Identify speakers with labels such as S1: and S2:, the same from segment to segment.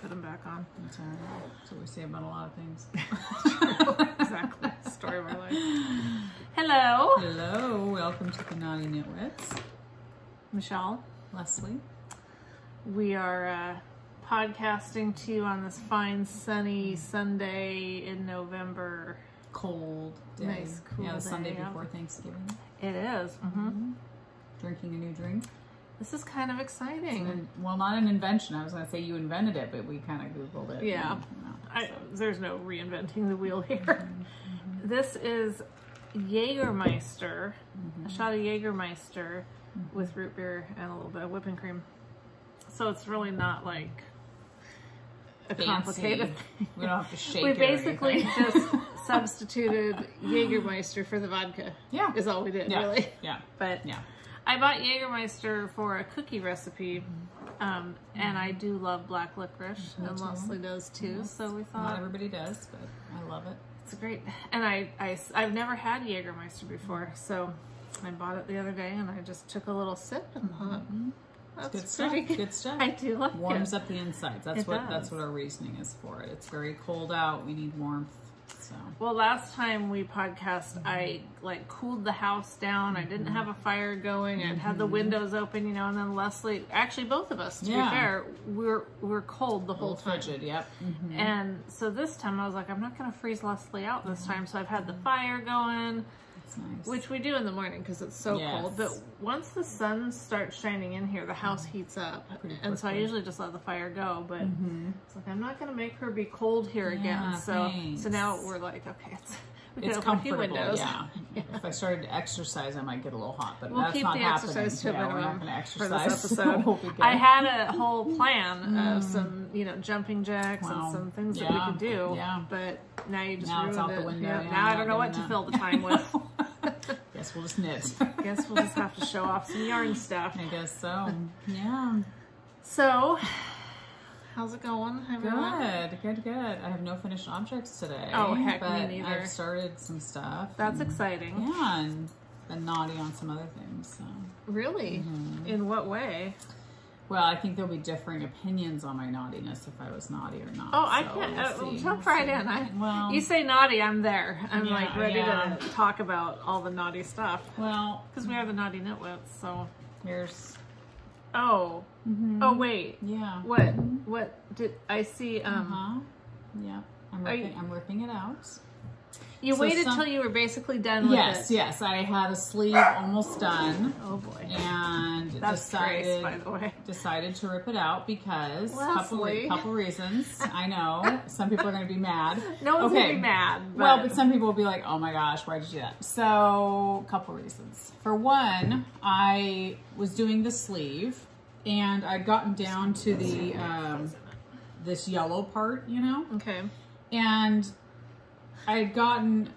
S1: put them back on.
S2: That's all right. That's what we say about a lot of things.
S1: Exactly. Story of our life. Hello.
S2: Hello. Welcome to the Knotty Nitwits.
S1: Michelle.
S2: Leslie.
S1: We are podcasting to you on this fine sunny Sunday in November.
S2: Cold day.
S1: Nice cool
S2: the
S1: day,
S2: Sunday
S1: yeah.
S2: before Thanksgiving.
S1: It is. Mm-hmm.
S2: Drinking a new drink.
S1: This is kind of exciting.
S2: Well, not an invention. I was going to say you invented it, but we kind of Googled it.
S1: Yeah.
S2: And,
S1: there's no reinventing the wheel here. This is Jägermeister, a shot of Jägermeister with root beer and a little bit of whipping cream. So it's really not like a complicated thing.
S2: We don't have to shake
S1: we
S2: it.
S1: Basically just substituted Jägermeister for the vodka.
S2: Yeah.
S1: Is all we did,
S2: yeah.
S1: really.
S2: Yeah.
S1: But
S2: yeah.
S1: I bought Jägermeister for a cookie recipe, and I do love black licorice, and Leslie does too. Yes. So we thought
S2: not everybody does, but I love it.
S1: It's great, and I've never had Jägermeister before, so I bought it the other day, and I just took a little sip and thought, that's
S2: good stuff. Good stuff.
S1: I do like it.
S2: Warms up the insides. That's what our reasoning is for it. It's very cold out. We need warmth. So.
S1: Well, last time we podcast, I like cooled the house down. I didn't have a fire going. I had the windows open, you know, and then Leslie, actually both of us, to be fair, we're cold the whole time.
S2: Frigid, yep.
S1: And so this time I was like, I'm not going to freeze Leslie out this time. So I've had the fire going.
S2: Nice.
S1: Which we do in the morning because it's so cold. But once the sun starts shining in here, the house heats up. And so I usually just let the fire go. But it's like, I'm not going to make her be cold here again. So now we're like, okay,
S2: it's
S1: comfortable. A few windows.
S2: Yeah. If I started to exercise, I might get a little hot. But
S1: we'll
S2: that's
S1: keep
S2: not
S1: the
S2: happening.
S1: exercise to a minimum
S2: we're not going to exercise
S1: for this episode. I had a whole plan of some, jumping jacks and some things that we could do.
S2: Yeah.
S1: But now you just
S2: ruined
S1: it's out the window.
S2: Yeah,
S1: now I don't know what to fill the time with.
S2: Guess we'll just knit.
S1: Guess we'll just have to show off some yarn stuff.
S2: I guess so. Yeah.
S1: So, how's it going?
S2: Good. I have no finished objects today.
S1: Oh, heck,
S2: but
S1: me neither.
S2: I've started some stuff.
S1: That's exciting.
S2: Yeah, and been naughty on some other things. So.
S1: Really? In what way?
S2: Well, I think there'll be differing opinions on my naughtiness if I was naughty or not.
S1: Oh, I can't.
S2: We'll
S1: jump right in. You say naughty, I'm there. I'm like ready to talk about all the naughty stuff.
S2: Well,
S1: because we are the Knotty Nitwits, so.
S2: Here's.
S1: Oh. Oh, wait.
S2: Yeah.
S1: What? What did I see?
S2: Yeah. I'm ripping it out.
S1: You waited till you were basically done with it.
S2: Yes. I had a sleeve almost done.
S1: Oh boy.
S2: And
S1: decided, by the way.
S2: Decided to rip it out because
S1: Leslie.
S2: couple reasons. I know some people are going to be mad.
S1: No one's going to be mad.
S2: But some people will be like, "Oh my gosh, why'd you do that?" So, couple reasons. For one, I was doing the sleeve, and I'd gotten down to the this yellow part,
S1: Okay.
S2: And I had gotten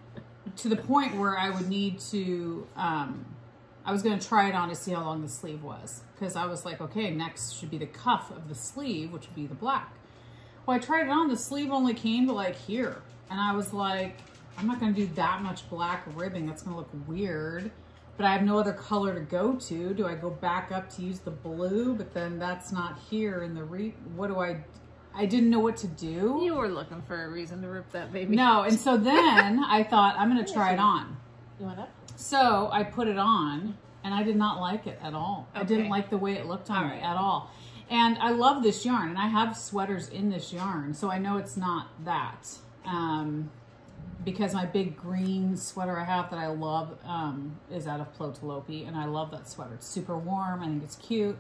S2: to the point where I would need to, I was going to try it on to see how long the sleeve was. Because I was like, okay, next should be the cuff of the sleeve, which would be the black. Well, I tried it on, the sleeve only came to like here. And I was like, I'm not going to do that much black ribbing. That's going to look weird. But I have no other color to go to. Do I go back up to use the blue? But then that's not here in the what do I didn't know what to do.
S1: You were looking for a reason to rip that baby.
S2: No, and so then I thought, I'm going to try it on.
S1: You want it?
S2: So I put it on, and I did not like it at all. Okay. I didn't like the way it looked on me at all. And I love this yarn, and I have sweaters in this yarn, so I know it's not that. Because my big green sweater I have that I love is out of Plotalopi, and I love that sweater. It's super warm. I think it's cute.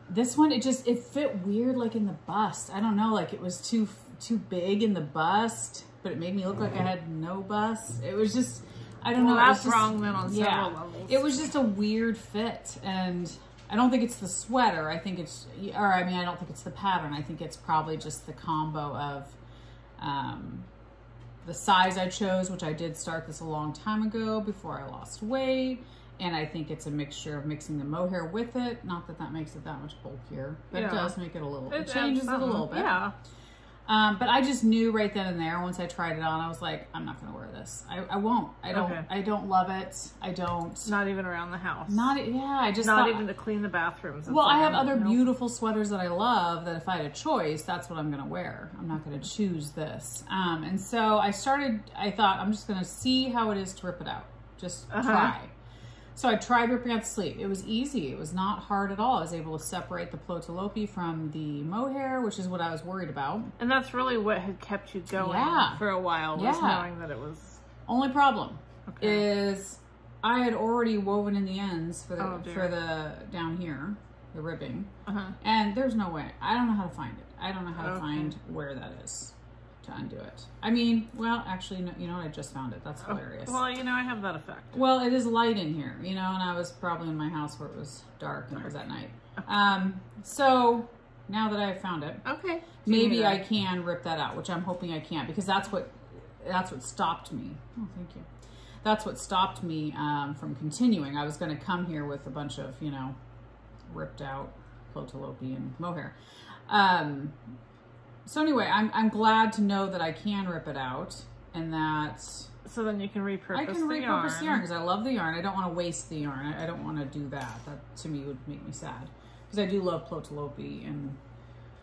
S2: This one, it fit weird, like in the bust. I don't know, like it was too big in the bust, but it made me look like I had no bust. It was just, I don't know.
S1: That's wrong then on several levels.
S2: It was just a weird fit, and I don't think it's the sweater. I think it's, I don't think it's the pattern. I think it's probably just the combo of, the size I chose, which I did start this a long time ago before I lost weight. And I think it's a mixture of mixing the mohair with it. Not that that makes it that much bulkier, but it does make it a little, it changes it a little bit.
S1: Yeah.
S2: But I just knew right then and there, once I tried it on, I was like, I'm not going to wear this. I won't. I don't love it. I don't.
S1: Not even around the house.
S2: I just
S1: not
S2: thought,
S1: even to clean the bathrooms.
S2: Well, I have other beautiful sweaters that I love that if I had a choice, that's what I'm going to wear. I'm not going to choose this. And so I thought, I'm just going to see how it is to rip it out. Just try. So I tried ripping out the sleeve. It was easy. It was not hard at all. I was able to separate the plotalopi from the mohair, which is what I was worried about.
S1: And that's really what had kept you going for a while, was knowing that it was...
S2: Only problem is I had already woven in the ends for the down here, the ribbing. And there's no way. I don't know how to find it. I don't know how to find where that is to undo it. I mean, well, actually, no, you know what? I just found it. That's hilarious.
S1: Well, you know, I have that effect.
S2: Well, it is light in here, you know, and I was probably in my house where it was dark and it was at night. So now that I've found it, maybe I can rip that out, which I'm hoping I can, because that's what stopped me. Oh, thank you. That's what stopped me from continuing. I was going to come here with a bunch of, you know, ripped out plotalopi and mohair. So anyway, I'm glad to know that I can rip it out, and that...
S1: So then you can repurpose the yarn.
S2: I can repurpose the yarn, because I love the yarn. I don't want to waste the yarn. I don't want to do that. That, to me, would make me sad. Because I do love plotalopi, and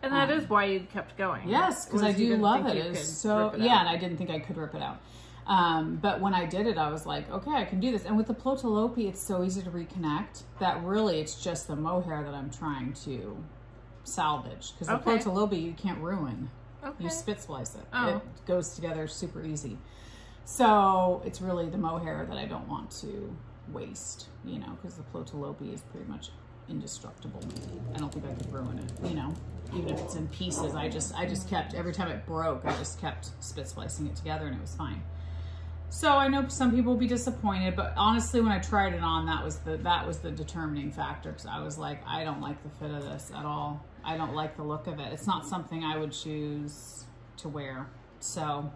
S1: that is why you kept going.
S2: Yes, because I do love it. It's so... Yeah, and I didn't think I could rip it out. But when I did it, I was like, okay, I can do this. And with the plotalopi, it's so easy to reconnect that really it's just the mohair that I'm trying to salvage, because the plotalopi you can't ruin. You spit splice it. It goes together super easy. So it's really the mohair that I don't want to waste, you know, because the plotalopi is pretty much indestructible. I don't think I could ruin it, you know, even if it's in pieces. I just kept, every time it broke, I just kept spit splicing it together, and it was fine. So I know some people will be disappointed, but honestly, when I tried it on, that was the determining factor, because I was like, I don't like the fit of this at all. I don't like the look of it. It's not something I would choose to wear. So,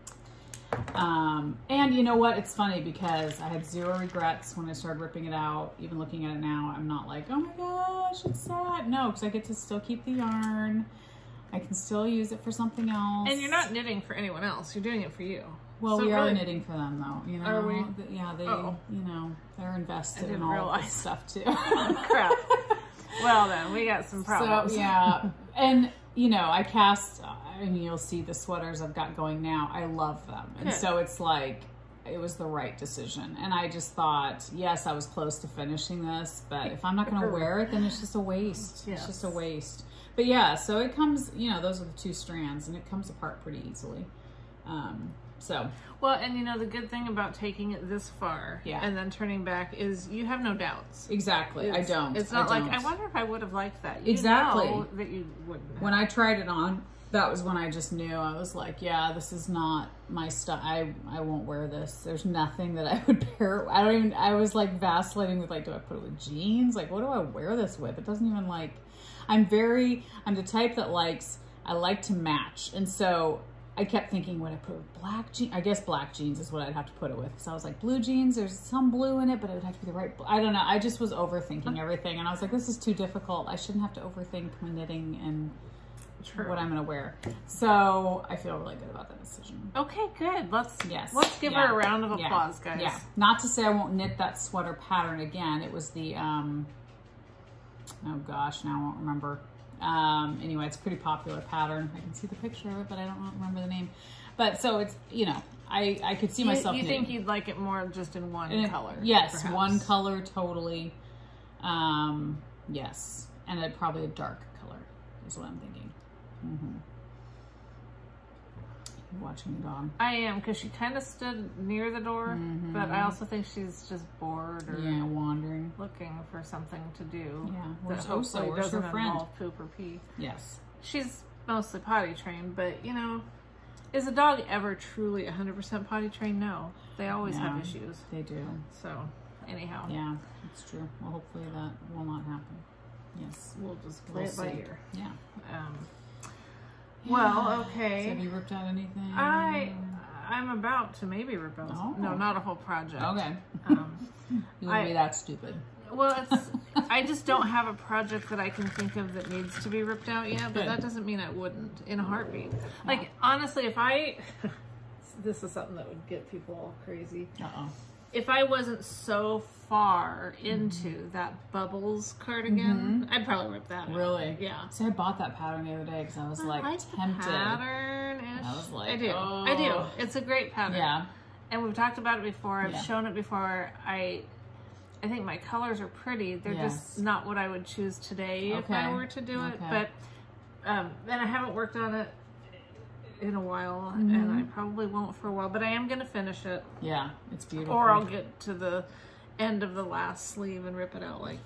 S2: and you know what? It's funny because I had zero regrets when I started ripping it out. Even looking at it now, I'm not like, oh my gosh, it's sad. No, because I get to still keep the yarn. I can still use it for something else.
S1: And you're not knitting for anyone else. You're doing it for you.
S2: Well, so we are knitting for them, though. You know,
S1: are we?
S2: Yeah, they, you know, they're invested in all this stuff too.
S1: Crap. Well, then we got some problems.
S2: So yeah, and you know, I cast. I mean, you'll see the sweaters I've got going now. I love them, and so it's like it was the right decision. And I just thought, yes, I was close to finishing this, but if I'm not going to wear it, then it's just a waste. Yes. It's just a waste. But yeah, so it comes. You know, those are the two strands, and it comes apart pretty easily. So.
S1: Well, and you know, the good thing about taking it this far and then turning back is you have no doubts.
S2: Exactly. I don't.
S1: It's not like, I wonder if I would have liked that. You know that you wouldn't have.
S2: When I tried it on, that was when I just knew. I was like, yeah, this is not my stuff. I won't wear this. There's nothing that I would pair. I was like vacillating with like, do I put it with jeans? Like, what do I wear this with? It doesn't even like, I'm the type that I like to match. And so I kept thinking, would I put it with black jeans? I guess black jeans is what I'd have to put it with. Because I was like, blue jeans, there's some blue in it, but it would have to be the right, I don't know. I just was overthinking everything. And I was like, this is too difficult. I shouldn't have to overthink my knitting and what I'm going to wear. So I feel really good about that decision.
S1: Okay, good. Let's give her a round of applause, guys.
S2: Yeah. Not to say I won't knit that sweater pattern again. It was the, oh gosh, now I won't remember. Anyway, it's a pretty popular pattern. I can see the picture of it, but I don't remember the name. But so it's, you know, I could see myself
S1: You think you'd like it more just in one color?
S2: Yes,
S1: perhaps. One
S2: color, totally. Yes. And probably a dark color is what I'm thinking. You're watching the dog.
S1: I am, because she kind of stood near the door, but I also think she's just bored or
S2: wandering,
S1: looking for something to do.
S2: Yeah,
S1: where's her friend? Involve poop or pee.
S2: Yes,
S1: she's mostly potty trained, but you know, is a dog ever truly 100% potty trained? No, they always have issues.
S2: They do.
S1: So, anyhow,
S2: yeah, it's true. Well, hopefully that will not happen. Yes,
S1: we'll just play it by ear.
S2: Yeah.
S1: Well, okay.
S2: So have you ripped out anything?
S1: I'm about to maybe rip out. No, not a whole project.
S2: Okay. You wouldn't be that stupid.
S1: Well, it's, I just don't have a project that I can think of that needs to be ripped out yet, but that doesn't mean I wouldn't in a heartbeat. Like, honestly, if I, this is something that would get people all crazy. If I wasn't so far into that Bubbles cardigan, I'd probably rip that out.
S2: Really?
S1: Yeah.
S2: So I bought that pattern the other day because I was like tempted.
S1: Pattern-ish.
S2: I was like,
S1: I do.
S2: oh.
S1: I do. It's a great pattern.
S2: Yeah.
S1: And we've talked about it before. I've shown it before. I think my colors are pretty. They're just not what I would choose today if I were to do it. But and I haven't worked on it in a while, and I probably won't for a while. But I am going to finish it.
S2: Yeah, it's beautiful.
S1: Or I'll get to the end of the last sleeve and rip it out. Like,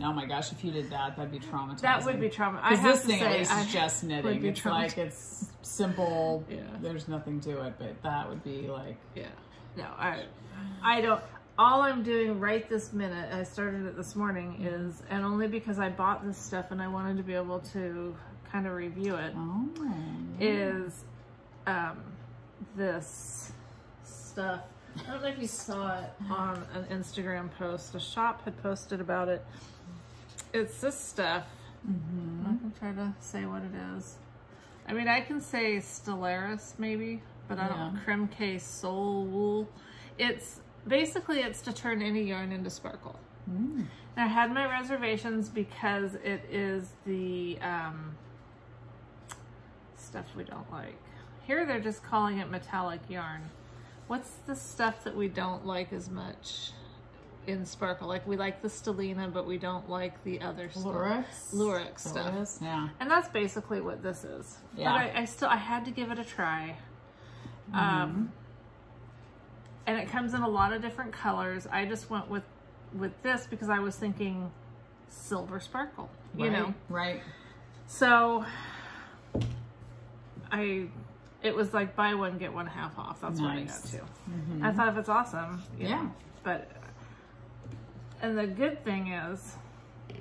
S2: oh my gosh, if you did that, that'd be traumatizing.
S1: that would be traumatizing. I have
S2: this
S1: to
S2: thing
S1: say,
S2: at least is just knitting. It's like it's simple.
S1: Yeah.
S2: There's nothing to it, but that would be like
S1: no, I don't. All I'm doing right this minute, I started it this morning, is, and only because I bought this stuff and I wanted to be able to kind of review it, is this stuff. I don't know if you saw it on an Instagram post. A shop had posted about it. It's this stuff. I can try to say what it is. I mean, I can say Stellaris maybe, but I don't. Creme Soul Wool. It's basically it's to turn any yarn into sparkle. And I had my reservations because it is the stuff we don't like. Here they're just calling it metallic yarn. What's the stuff that we don't like as much in sparkle? Like, we like the Stellina, but we don't like the other stuff. Lurex stuff.
S2: Yeah.
S1: And that's basically what this is.
S2: Yeah.
S1: But I had to give it a try. And it comes in a lot of different colors. I just went with this because I was thinking silver sparkle, you know?
S2: Right.
S1: So it was like buy one, get one half off. That's what I got too. I thought, if it's awesome, you know, but, and the good thing is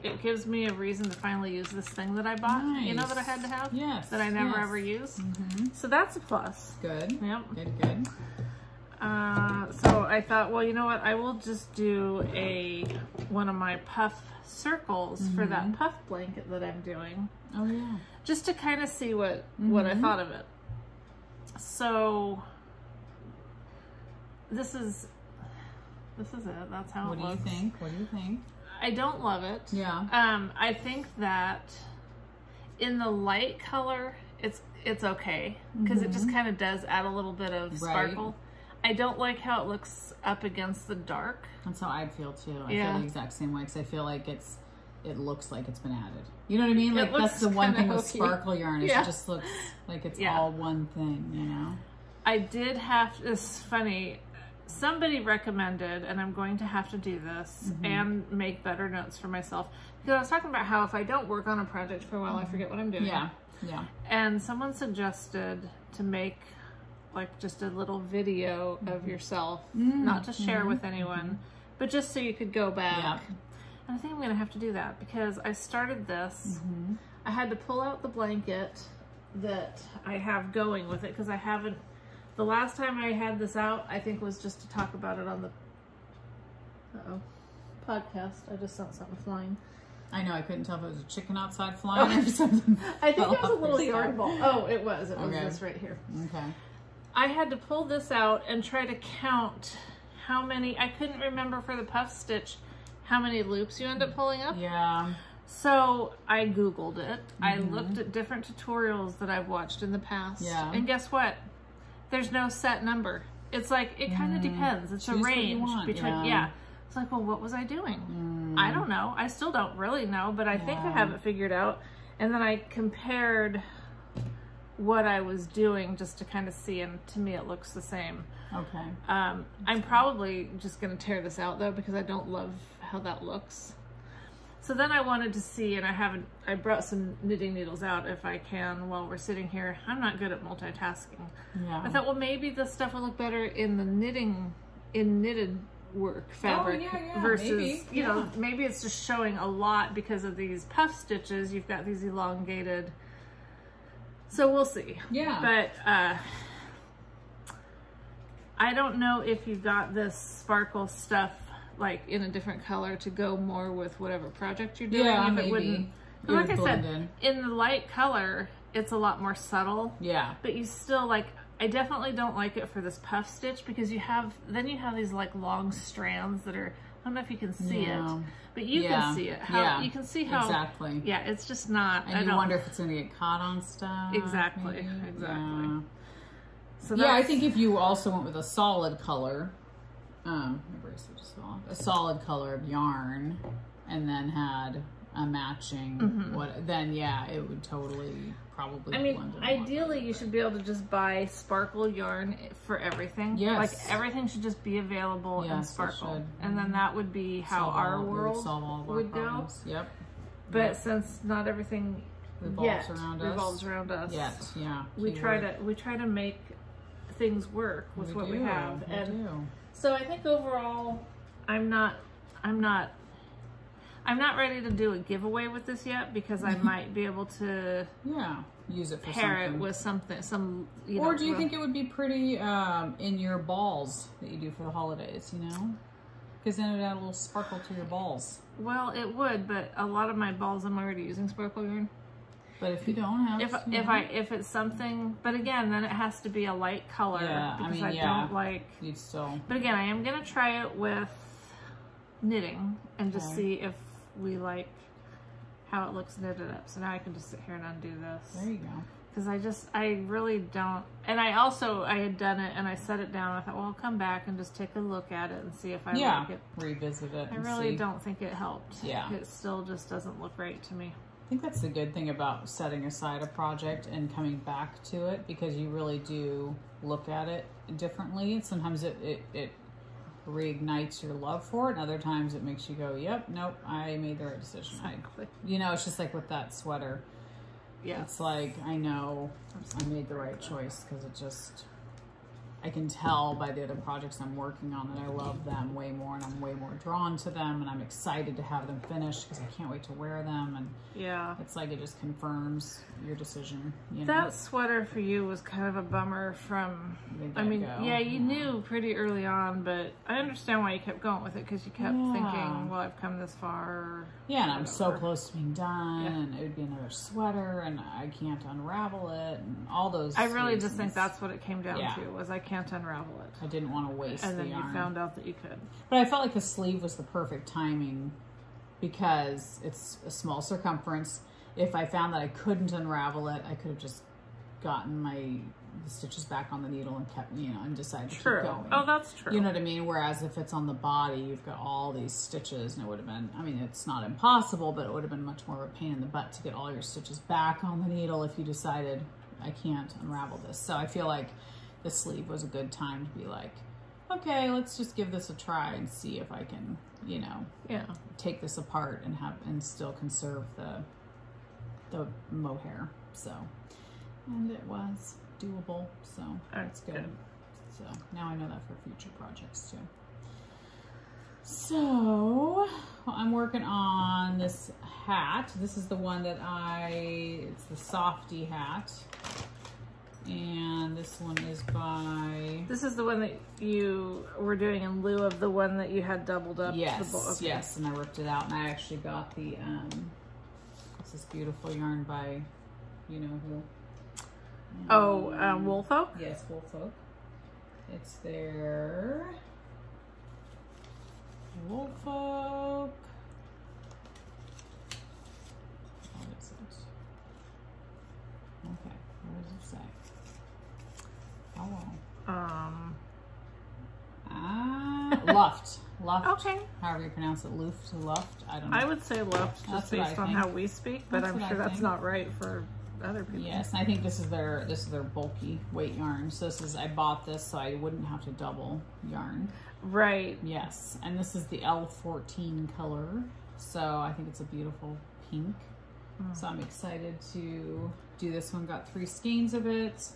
S1: it gives me a reason to finally use this thing that I bought, you know, that I had to have, that I never ever use. So that's a plus.
S2: Good.
S1: Yep.
S2: Good.
S1: So I thought, well, you know what? I will just do one of my puff circles for that puff blanket that I'm doing.
S2: Oh yeah.
S1: Just to kind of see what I thought of it. So this is it. That's how it looks.
S2: What do you think?
S1: I don't love it.
S2: Yeah.
S1: I think that in the light color, it's okay because it just kind of does add a little bit of sparkle. I don't like how it looks up against the dark.
S2: That's how I feel too. I feel the exact same way because I feel like it looks like it's been added. You know what I mean? Like, that's the one thing with sparkle yarn is it just looks like it's all one thing, you know? I did have, it's funny, somebody recommended, and I'm going to have to do this and make better notes for myself, because I was talking about how if I don't work on a project for a while, I forget what I'm doing. Yeah. And someone suggested to make like just a little video of yourself, not to share with anyone, but just so you could go back. And I think I'm going to have to do that because I started this. I had to pull out the blanket that I have going with it because I haven't, the last time I had this out, I think was just to talk about it on the podcast. I just saw something flying. I know, I couldn't tell if it was a chicken outside flying or something.
S1: I think it was a little yarn ball. Oh, it was. It was this right here.
S2: Okay.
S1: I had to pull this out and try to count how many, I couldn't remember for the puff stitch how many loops you end up pulling up.
S2: Yeah.
S1: So I Googled it. I looked at different tutorials that I've watched in the past. Yeah. And guess what? There's no set number. It's like, it kind of depends. It's a range between, It's like, well, what was I doing? I don't know. I still don't really know, but I think I have it figured out. And then I compared what I was doing just to kind of see, and to me it looks the same. Okay. I'm probably just going to tear this out though because I don't love how that looks. So then I wanted to see, and I brought some knitting needles out if I can while we're sitting here. I'm not good at multitasking. Yeah. I thought, well, maybe this stuff will look better in the knitted work fabric versus, you know, maybe it's just showing a lot because of these puff stitches. You've got these elongated, so we'll see. Yeah. But I don't know if you got this sparkle stuff like in a different color to go more with whatever project you're doing.
S2: Yeah,
S1: if
S2: maybe.
S1: it wouldn't.
S2: It
S1: Like
S2: would
S1: I said,
S2: blend
S1: in the light color, it's a lot more subtle.
S2: Yeah.
S1: But you still like, I definitely don't like it for this puff stitch because you have these like long strands that are, I don't know if you can see it, but you can see it. You can see how,
S2: exactly.
S1: Yeah, it's just not,
S2: and you wonder if it's going to get caught on stuff.
S1: Exactly,
S2: maybe.
S1: exactly.
S2: Yeah.
S1: So
S2: Yeah, I think if you also went with a solid color, a solid color of yarn, and then had a matching then yeah, it would totally probably.
S1: I mean, ideally, you should be able to just buy sparkle yarn for everything.
S2: Yes,
S1: like everything should just be available in sparkle, and then that would be how our world would go.
S2: Yep.
S1: But since not everything
S2: revolves
S1: around us,
S2: yeah,
S1: we try to make things work with what we have, so I think overall, I'm not ready to do a giveaway with this yet because I might be able to
S2: use it for
S1: pair
S2: something.
S1: it with something.
S2: Or do you think it would be pretty in your balls that you do for the holidays? You know, because then it would add a little sparkle to your balls.
S1: Well, it would, but a lot of my balls I'm already using sparkle yarn.
S2: But if you don't have,
S1: if it's something, but again, then it has to be a light color.
S2: Yeah,
S1: because I don't like.
S2: You'd still.
S1: But again, I am gonna try it with knitting and just see if we like how it looks knitted up. So now I can just sit here and undo this.
S2: There you go.
S1: Because I really don't, and I had done it and I set it down. I thought, well, I'll come back and just take a look at it and see if I like it.
S2: Revisit it.
S1: I really don't think it helped.
S2: Yeah.
S1: It still just doesn't look right to me.
S2: I think that's the good thing about setting aside a project and coming back to it, because you really do look at it differently. And sometimes it reignites your love for it, and other times it makes you go, yep, nope, I made the right decision.
S1: Exactly.
S2: It's just like with that sweater. Yeah. It's like, I know I made the right choice because I can tell by the other projects I'm working on that I love them way more, and I'm way more drawn to them, and I'm excited to have them finished because I can't wait to wear them. And it's like it just confirms your decision.
S1: That sweater for you was kind of a bummer from, you knew pretty early on, but I understand why you kept going with it because you kept thinking, well, I've come this far. Yeah,
S2: and I'm so close to being done, and it would be another sweater, and I can't unravel it, and all those
S1: I really just think that's what it came down to, was I can't unravel it.
S2: I didn't want to waste the yarn.
S1: And then you found out that you could.
S2: But I felt like the sleeve was the perfect timing because it's a small circumference. If I found that I couldn't unravel it, I could have just gotten the stitches back on the needle and kept, and decided to keep going.
S1: Oh, that's true.
S2: You know what I mean? Whereas if it's on the body, you've got all these stitches, and it would have been, it's not impossible, but it would have been much more of a pain in the butt to get all your stitches back on the needle if you decided, I can't unravel this. So I feel like the sleeve was a good time to be like, okay, let's just give this a try and see if I can, take this apart and still conserve the mohair. So, and it was doable, so that's good. So now I know that for future projects too. So I'm working on this hat. This is the one that it's the Softy hat. And this one is by...
S1: This is the one that you were doing in lieu of the one that you had doubled up.
S2: Yes, yes, and I ripped it out, and I actually got the, it's this beautiful yarn by, you know who?
S1: Woolfolk?
S2: Yes, Woolfolk. It's their Woolfolk. What is it? Okay, what does it say? Luft.
S1: Okay.
S2: However you pronounce it, Luft, Luft. I don't know.
S1: I would say Luft just based on how we speak, but I'm sure that's not right for other people.
S2: Yes, and I think this is their bulky weight yarn. So I bought this so I wouldn't have to double yarn. Right. Yes, and this is the L14 color. So I think it's a beautiful pink. So I'm excited to do this one. Got 3 skeins of it.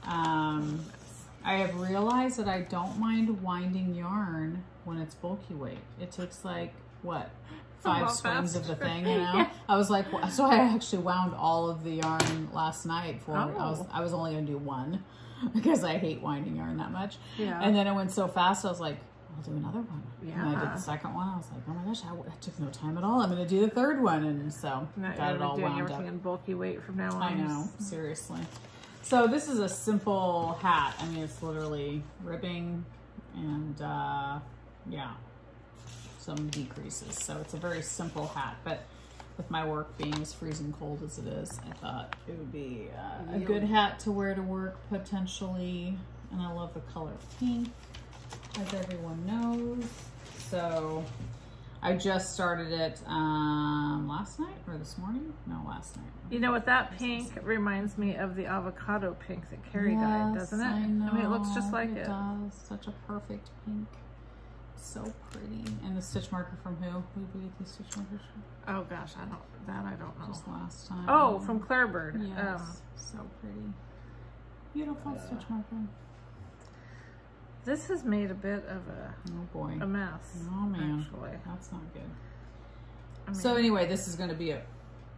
S2: I have realized that I don't mind winding yarn when it's bulky weight. It takes like, what, 5 swings of the thing, you know? Yeah. I was like, so I actually wound all of the yarn last night for I was only gonna do 1 because I hate winding yarn that much. Yeah. And then it went so fast, I was like, I'll do another one.
S1: Yeah.
S2: And I did the second one. I was like, oh my gosh, I took no time at all. I'm going to do the third one. And so got it all
S1: doing
S2: wound
S1: everything
S2: up.
S1: in bulky weight from now on.
S2: I know, seriously. So this is a simple hat. I mean, it's literally ribbing and yeah, some decreases. So it's a very simple hat, but with my work being as freezing cold as it is, I thought it would be a good hat to wear to work potentially. And I love the color pink, as everyone knows. So I just started it last night or this morning? No, last night.
S1: You know what, that pink reminds me of the avocado pink that Carrie dyed, doesn't it?
S2: I know.
S1: I mean, it looks just like it.
S2: It does. Such a perfect pink. So pretty. And the stitch marker from who? Who did we get these stitch markers from?
S1: Oh gosh, I don't know.
S2: Just last time.
S1: Oh, from Claire Bird.
S2: Yes. So pretty. Beautiful stitch marker.
S1: This has made a bit of a mess.
S2: Oh man,
S1: actually.
S2: That's not good.
S1: I mean,
S2: so anyway, this is going to be a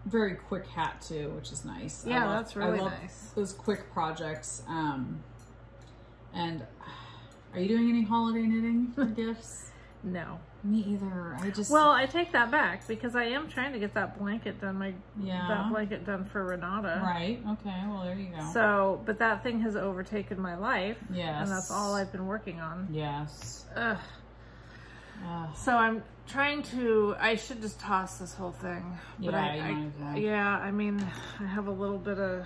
S2: very quick hat too, which is nice.
S1: Yeah, that's really nice.
S2: Those quick projects. And are you doing any holiday knitting for gifts?
S1: No.
S2: Me either.
S1: Well, I take that back because I am trying to get that blanket done. That blanket done for Renata.
S2: Right. Okay. Well, there you go.
S1: So, but that thing has overtaken my life.
S2: Yes.
S1: And that's all I've been working on.
S2: Yes.
S1: So I'm trying to. I should just toss this whole thing. But I mean, I have a little bit of.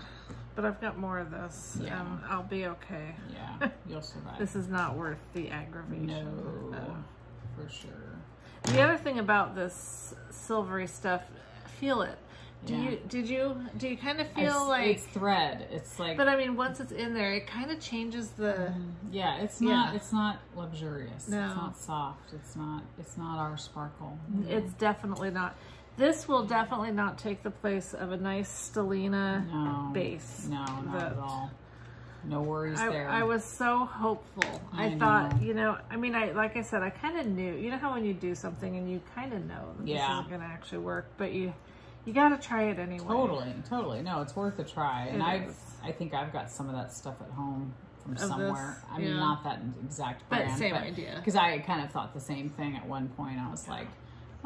S1: But I've got more of this, and I'll be okay.
S2: Yeah, you'll survive.
S1: This is not worth the aggravation.
S2: No, for sure.
S1: The other thing about this silvery stuff, feel it. Do you kind of feel like
S2: it's thread? It's like.
S1: But I mean, once it's in there, it kind of changes the.
S2: Yeah, it's not. It's not luxurious.
S1: No.
S2: It's not soft. It's not our sparkle.
S1: It's definitely not. This will definitely not take the place of a nice Stellina base.
S2: No, not at all. No worries there.
S1: I was so hopeful. I thought, I mean, like I said, I kind of knew. You know how when you do something and you kind of know that this isn't going to actually work, but you got to try it anyway.
S2: Totally. No, it's worth a try. And I think I've got some of that stuff at home from somewhere. I mean, not that exact brand,
S1: but same idea.
S2: Because I kind of thought the same thing at one point. I was like,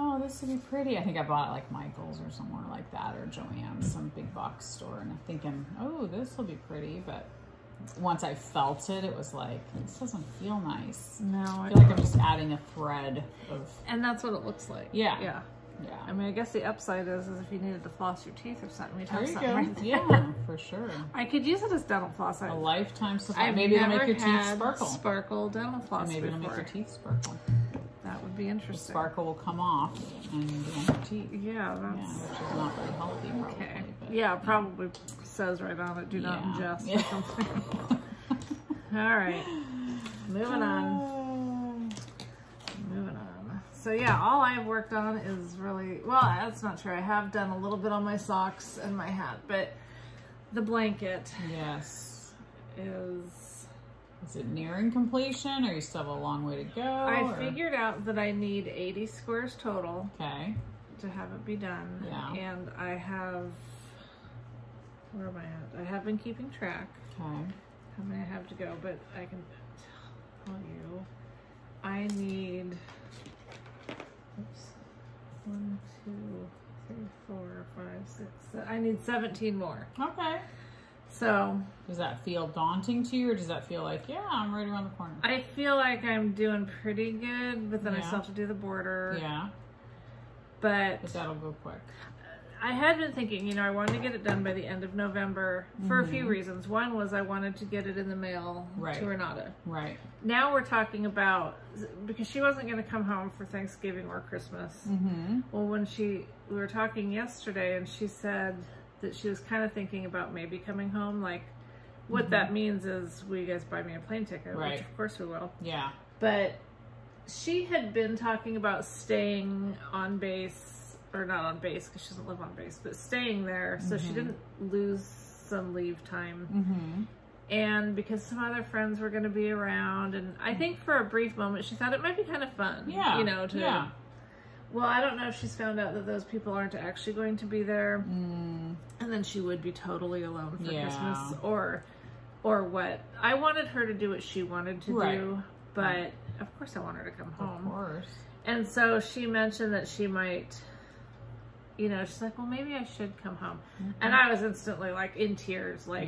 S2: oh, this would be pretty. I think I bought it like Michael's or somewhere like that, or Joann's, some big box store, and I'm thinking, oh, this will be pretty. But once I felt it, it was like, this doesn't feel nice.
S1: No,
S2: I feel like I'm just adding a thread of.
S1: And that's what it looks like.
S2: Yeah.
S1: I mean, I guess the upside is if you needed to floss your teeth or something, you'd have
S2: there you
S1: something
S2: go.
S1: right there.
S2: Yeah, for sure.
S1: I could use it as dental floss.
S2: A lifetime supply.
S1: I've
S2: Maybe it'll
S1: never
S2: make your teeth
S1: had
S2: sparkle.
S1: Sparkle dental floss.
S2: Maybe it'll make your teeth sparkle.
S1: That would be interesting.
S2: The sparkle will come off and on your teeth.
S1: Yeah, that's
S2: which is not very healthy, probably.
S1: Okay.
S2: But,
S1: yeah, probably says right on it, do not ingest or something. All right, moving on. So yeah, all I've worked on is really, well, that's not true. I have done a little bit on my socks and my hat, but the blanket is
S2: it nearing completion, or you still have a long way to go?
S1: I figured out that I need 80 squares total
S2: to
S1: have it be done.
S2: Yeah.
S1: And I have, where am I at? I have been keeping track.
S2: Okay.
S1: How many I have to go, but I can tell you, I need, 1, 2, 3, 4, 5, 6, 7, I need 17 more.
S2: Okay.
S1: So.
S2: Does that feel daunting to you, or does that feel like, yeah, I'm right around the corner?
S1: I feel like I'm doing pretty good, but then I still have to do the border.
S2: Yeah.
S1: But
S2: that'll go quick.
S1: I had been thinking, I wanted to get it done by the end of November for a few reasons. One was I wanted to get it in the mail to Renata.
S2: Right.
S1: Now we're talking about, because she wasn't going to come home for Thanksgiving or Christmas. Well, when we were talking yesterday, and she said that she was kind of thinking about maybe coming home. Like, what that means is, will you guys buy me a plane ticket? Which of course we will.
S2: Yeah.
S1: But she had been talking about staying on base, or not on base because she doesn't live on base, but staying there so she didn't lose some leave time. And because some other friends were going to be around, and I think for a brief moment she thought it might be kind of fun, well, I don't know if she's found out that those people aren't actually going to be there, and then she would be totally alone for Christmas, or what. I wanted her to do what she wanted to do, but of course I want her to come home.
S2: Of course.
S1: And so she mentioned that she might, you know, she's like, well, maybe I should come home. And I was instantly like in tears, like,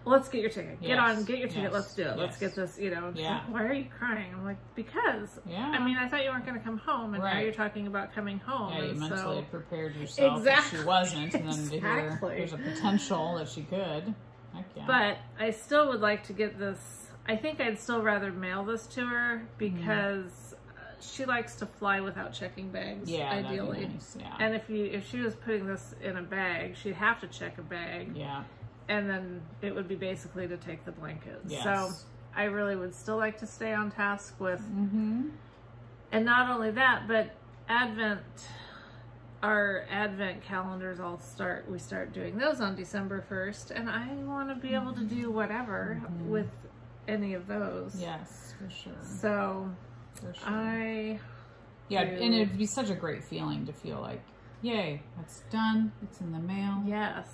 S1: well, let's get your ticket. Get your ticket. Let's do it. Let's get this, you know. Like, why are you crying? I'm like, because, I mean, I thought you weren't going to come home, and now you're talking about coming home.
S2: Yeah, you
S1: and
S2: mentally prepared yourself that she wasn't, and then to hear there's a potential that she could. Heck yeah.
S1: But I still would like to get this. I think I'd still rather mail this to her because she likes to fly without checking bags. Yeah, ideally. That'd be nice. Yeah. And if she was putting this in a bag, she'd have to check a bag. Yeah. And then it would be basically to take the blanket. Yes. So I really would still like to stay on task with, and not only that, but our Advent calendars we start doing those on December 1st, and I want to be able to do whatever with any of those.
S2: Yes, for sure.
S1: So and it'd be such a great feeling to feel like, yay, that's done. It's in the mail. Yes.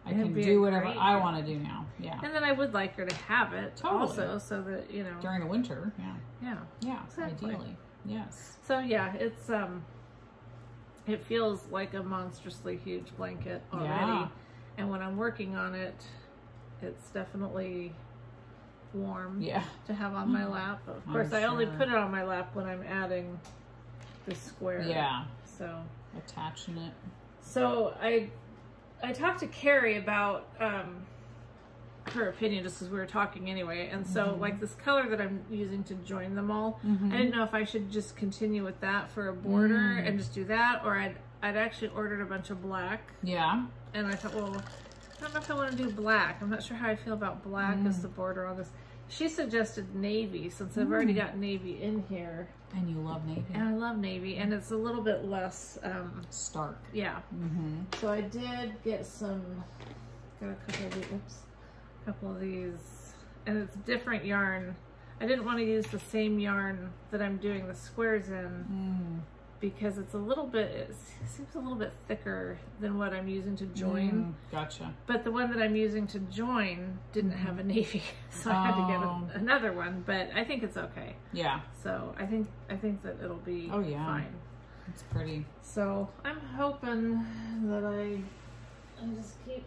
S2: I can do whatever I want to do now. Yeah.
S1: And then I would like her to have it also, so that, you know.
S2: During the winter.
S1: Yeah.
S2: Yeah,
S1: exactly.
S2: Ideally. Yes.
S1: So yeah, it's it feels like a monstrously huge blanket already. Yeah. And when I'm working on it, it's definitely warm to have on my lap. Of course, I only put it on my lap when I'm adding the square. Yeah. So
S2: attaching it.
S1: So I talked to Carrie about her opinion just as we were talking anyway, and so like this color that I'm using to join them all, I didn't know if I should just continue with that for a border and just do that, or I'd actually ordered a bunch of black. Yeah. And I thought, well, I don't know if I want to do black. I'm not sure how I feel about black as the border on this. She suggested navy, since I've already got navy in here.
S2: And you love navy.
S1: And I love navy, and it's a little bit less
S2: stark.
S1: Yeah. So I did get got a couple of these, and it's different yarn. I didn't want to use the same yarn that I'm doing the squares in because it's a little bit, it seems a little bit thicker than what I'm using to join.
S2: Gotcha.
S1: But the one that I'm using to join didn't have a navy, so I had to get another one, but I think it's okay. Yeah. So I think that it'll be fine.
S2: It's pretty.
S1: So I'm hoping that I just keep.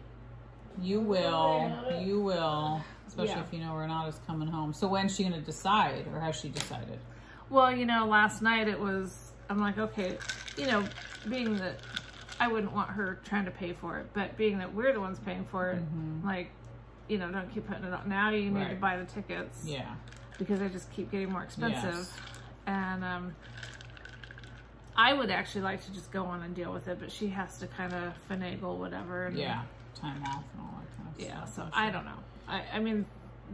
S2: You will. Especially if you know Renata's coming home. So when's she gonna decide, or has she decided?
S1: Well, you know, last night I'm like, okay, you know, being that I wouldn't want her trying to pay for it, but being that we're the ones paying for it, like, you know, don't keep putting it on. Now you need to buy the tickets. Yeah. Because they just keep getting more expensive. Yes. And I would actually like to just go on and deal with it, but she has to kind of finagle whatever. And,
S2: time off and all that kind of stuff.
S1: So I don't know. I mean,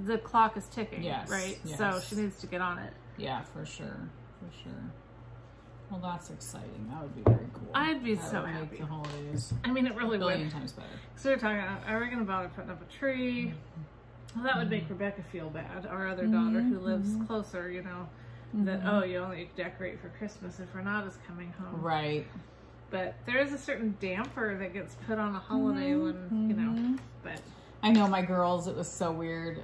S1: the clock is ticking, right? Yes. So she needs to get on it.
S2: Yeah, for sure. Well, that's exciting. That would be very cool.
S1: I'd be so happy.
S2: Make the holidays.
S1: I mean, it really would.
S2: A billion times better.
S1: So we're talking about, are we going to bother putting up a tree? Well, that would make Rebecca feel bad, our other daughter who lives closer, you know, that, you only decorate for Christmas if Renata's coming home. Right. But there is a certain damper that gets put on a holiday when, you know, but...
S2: I know my girls, it was so weird.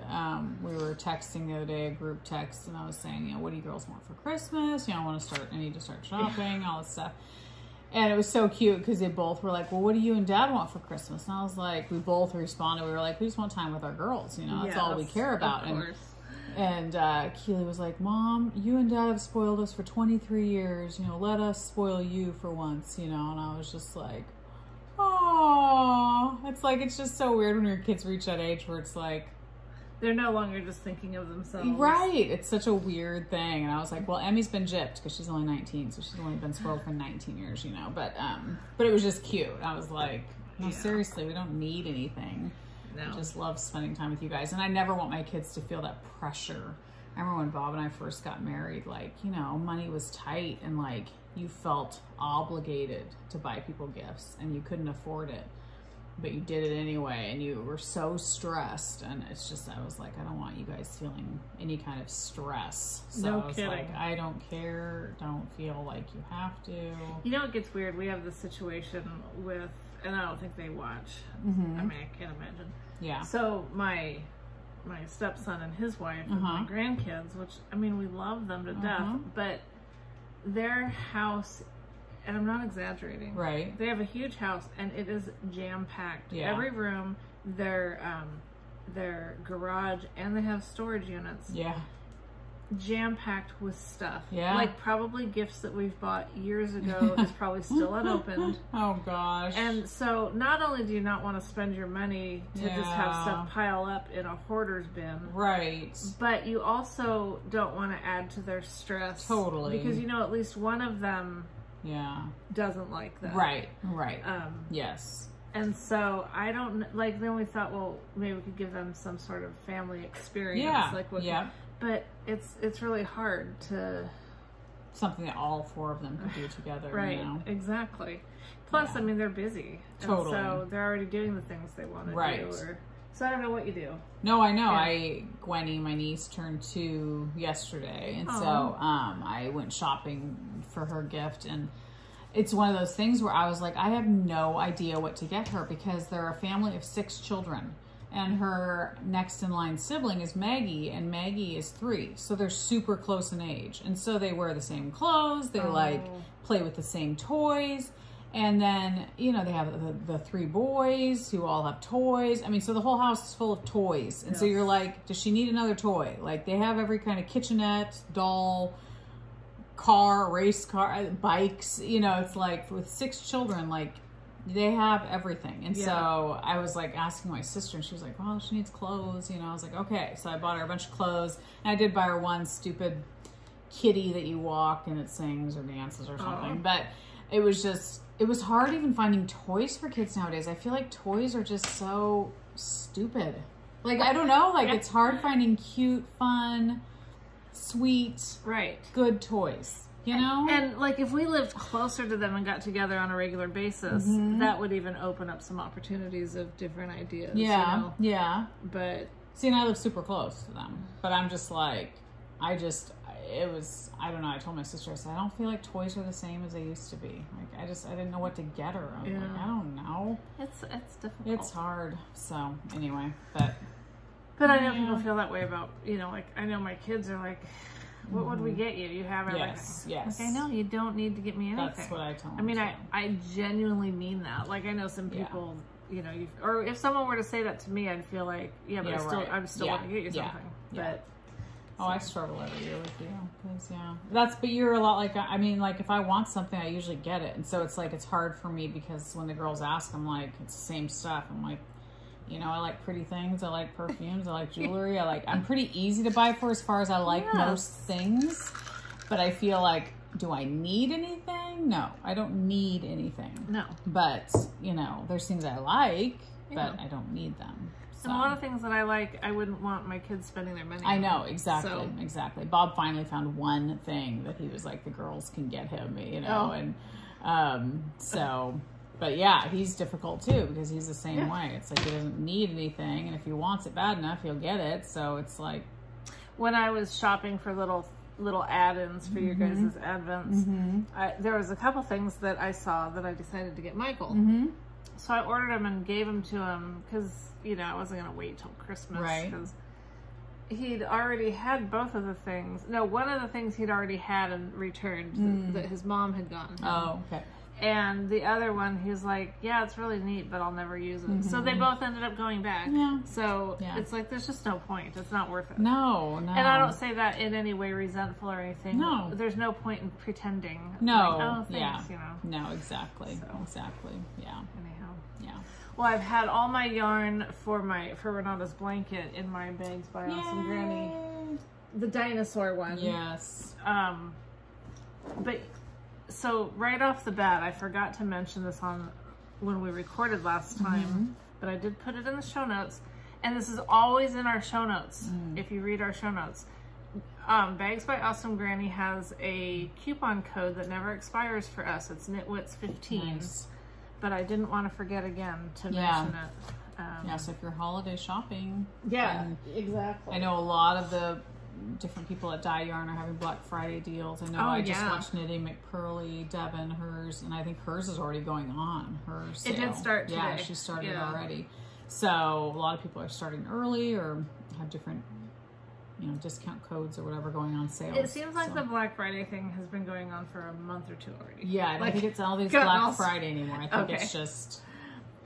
S2: We were texting the other day, a group text, and I was saying, you know, what do you girls want for Christmas? You know, I need to start shopping, all this stuff. And it was so cute because they both were like, well, what do you and Dad want for Christmas? And I was like, we both responded. We were like, we just want time with our girls. You know, that's all we care about.
S1: Of course.
S2: And Keely was like, Mom, you and Dad have spoiled us for 23 years. You know, let us spoil you for once, you know. And I was just like, oh, it's just so weird when your kids reach that age where it's like,
S1: they're no longer just thinking of themselves.
S2: Right. It's such a weird thing. And I was like, well, Emmy's been gypped because she's only 19. So she's only been spoiled for 19 years, you know. But it was just cute. I was like, no, seriously, we don't need anything. No. I just love spending time with you guys. And I never want my kids to feel that pressure. I remember when Bob and I first got married, like, you know, money was tight and like you felt obligated to buy people gifts and you couldn't afford it. But you did it anyway, and you were so stressed, and it's just, I was like, I don't want you guys feeling any kind of stress. So
S1: no
S2: I was
S1: kidding.
S2: Like, I don't care, don't feel like you have to.
S1: You know, it gets weird. We have this situation with, and I don't think they watch. I mean, I can't imagine. Yeah. So my my stepson and his wife and my grandkids, which, I mean, we love them to death, but their house, and I'm not exaggerating,
S2: right?
S1: They have a huge house, and it is jam-packed.
S2: Yeah.
S1: Every room, their garage, and they have storage units.
S2: Yeah.
S1: Jam-packed with stuff.
S2: Yeah.
S1: Like, probably gifts that we've bought years ago is probably still unopened.
S2: Oh, gosh.
S1: And so, not only do you not want to spend your money to just have stuff pile up in a hoarder's bin.
S2: Right.
S1: But you also don't want to add to their stress.
S2: Totally.
S1: Because, you know, at least one of them
S2: yeah.
S1: doesn't like that.
S2: Right, right. Yes.
S1: And so, I don't, like, then we thought, well, maybe we could give them some sort of family experience.
S2: Yeah,
S1: Like with But it's really hard to...
S2: Something that all four of them could do together.
S1: Right,
S2: you know?
S1: Exactly. Plus, I mean, they're busy.
S2: Totally.
S1: And so they're already doing the things they want to do. So I don't know what you do.
S2: No, I know. Gwenny, my niece, turned 2 yesterday. And so I went shopping for her gift. And it's one of those things where I was like, I have no idea what to get her because they're a family of 6 children. And her next in line sibling is Maggie, and Maggie is 3. So they're super close in age. And so they wear the same clothes. They like play with the same toys. And then, you know, they have the 3 boys who all have toys. I mean, so the whole house is full of toys. And so you're like, does she need another toy? Like, they have every kind of kitchenette, doll, car, race car, bikes. You know, it's like with 6 children, like, they have everything. And so I was like asking my sister, and she was like, well, she needs clothes. You know, I was like, okay. So I bought her a bunch of clothes. And I did buy her one stupid kitty that you walk and it sings or dances or something. But it was just, it was hard even finding toys for kids nowadays. I feel like toys are just so stupid. Like, I don't know. Like, it's hard finding cute, fun, sweet, good toys. You know?
S1: And like if we lived closer to them and got together on a regular basis, that would even open up some opportunities of different ideas.
S2: Yeah.
S1: You know?
S2: Yeah.
S1: But
S2: see, and I live super close to them. But I'm just like, I don't know. I told my sister, I said, I don't feel like toys are the same as they used to be. Like, I didn't know what to get her. I was like, I don't know.
S1: It's difficult.
S2: It's hard. So anyway, but
S1: I know people feel that way about, you know, like I know my kids are like, what would we get you? You have everything.
S2: Yes.
S1: Like, I know you don't need to get me anything.
S2: That's what I tell them.
S1: I mean, I genuinely mean that. Like, I know some people, you know, or if someone were to say that to me, I'd feel like, but I'm still want to get you something. But
S2: I struggle every year with you. Cause, but you're a lot like, I mean, like if I want something, I usually get it. And so it's like, it's hard for me because when the girls ask, I'm like, it's the same stuff. I'm like, you know, I like pretty things. I like perfumes. I like jewelry. I'm pretty easy to buy for as far as I like most things. But I feel like, do I need anything? No, I don't need anything.
S1: No.
S2: But, you know, there's things I like, but I don't need them. So.
S1: And a lot of things that I like, I wouldn't want my kids spending their money on.
S2: I know, exactly, exactly. Bob finally found one thing that he was like, the girls can get him, you know, and so... But yeah, he's difficult too because he's the same way. It's like he doesn't need anything, and if he wants it bad enough, he'll get it. So it's like
S1: when I was shopping for little add-ins for your guys' advents, there was a couple things that I saw that I decided to get Michael. So I ordered them and gave them to him because, you know, I wasn't going to wait till Christmas because he'd already had both of the things. No, one of the things he'd already had and returned that his mom had gotten him.
S2: Oh, okay.
S1: And the other one, he was like, yeah, it's really neat, but I'll never use it. So they both ended up going back. Yeah. So it's like, there's just no point. It's not worth it.
S2: No.
S1: And I don't say that in any way resentful or anything.
S2: No.
S1: There's no point in pretending.
S2: No.
S1: Like, oh, thanks, you know.
S2: No, exactly. So. Exactly. Yeah.
S1: Anyhow.
S2: Yeah.
S1: Well, I've had all my yarn for Renata's blanket in my Bags by Awesome Granny. The dinosaur one.
S2: Yes.
S1: But... So right off the bat, I forgot to mention this when we recorded last time, but I did put it in the show notes, and this is always in our show notes. If you read our show notes, Bags by Awesome Granny has a coupon code that never expires for us. It's Knitwits15,
S2: nice.
S1: But I didn't want to forget again to mention it.
S2: So if you're holiday shopping,
S1: exactly.
S2: I know a lot of the different people at Dye Yarn are having Black Friday deals. I know I just watched Knitting McPurley, Devin, hers, and I think hers is already going on. Her sale.
S1: It did start today.
S2: Yeah, she started already. So a lot of people are starting early or have different, discount codes or whatever going on sale.
S1: It seems like the Black Friday thing has been going on for a month or two already.
S2: Yeah, I don't think it's all these Black Friday anymore. I think it's just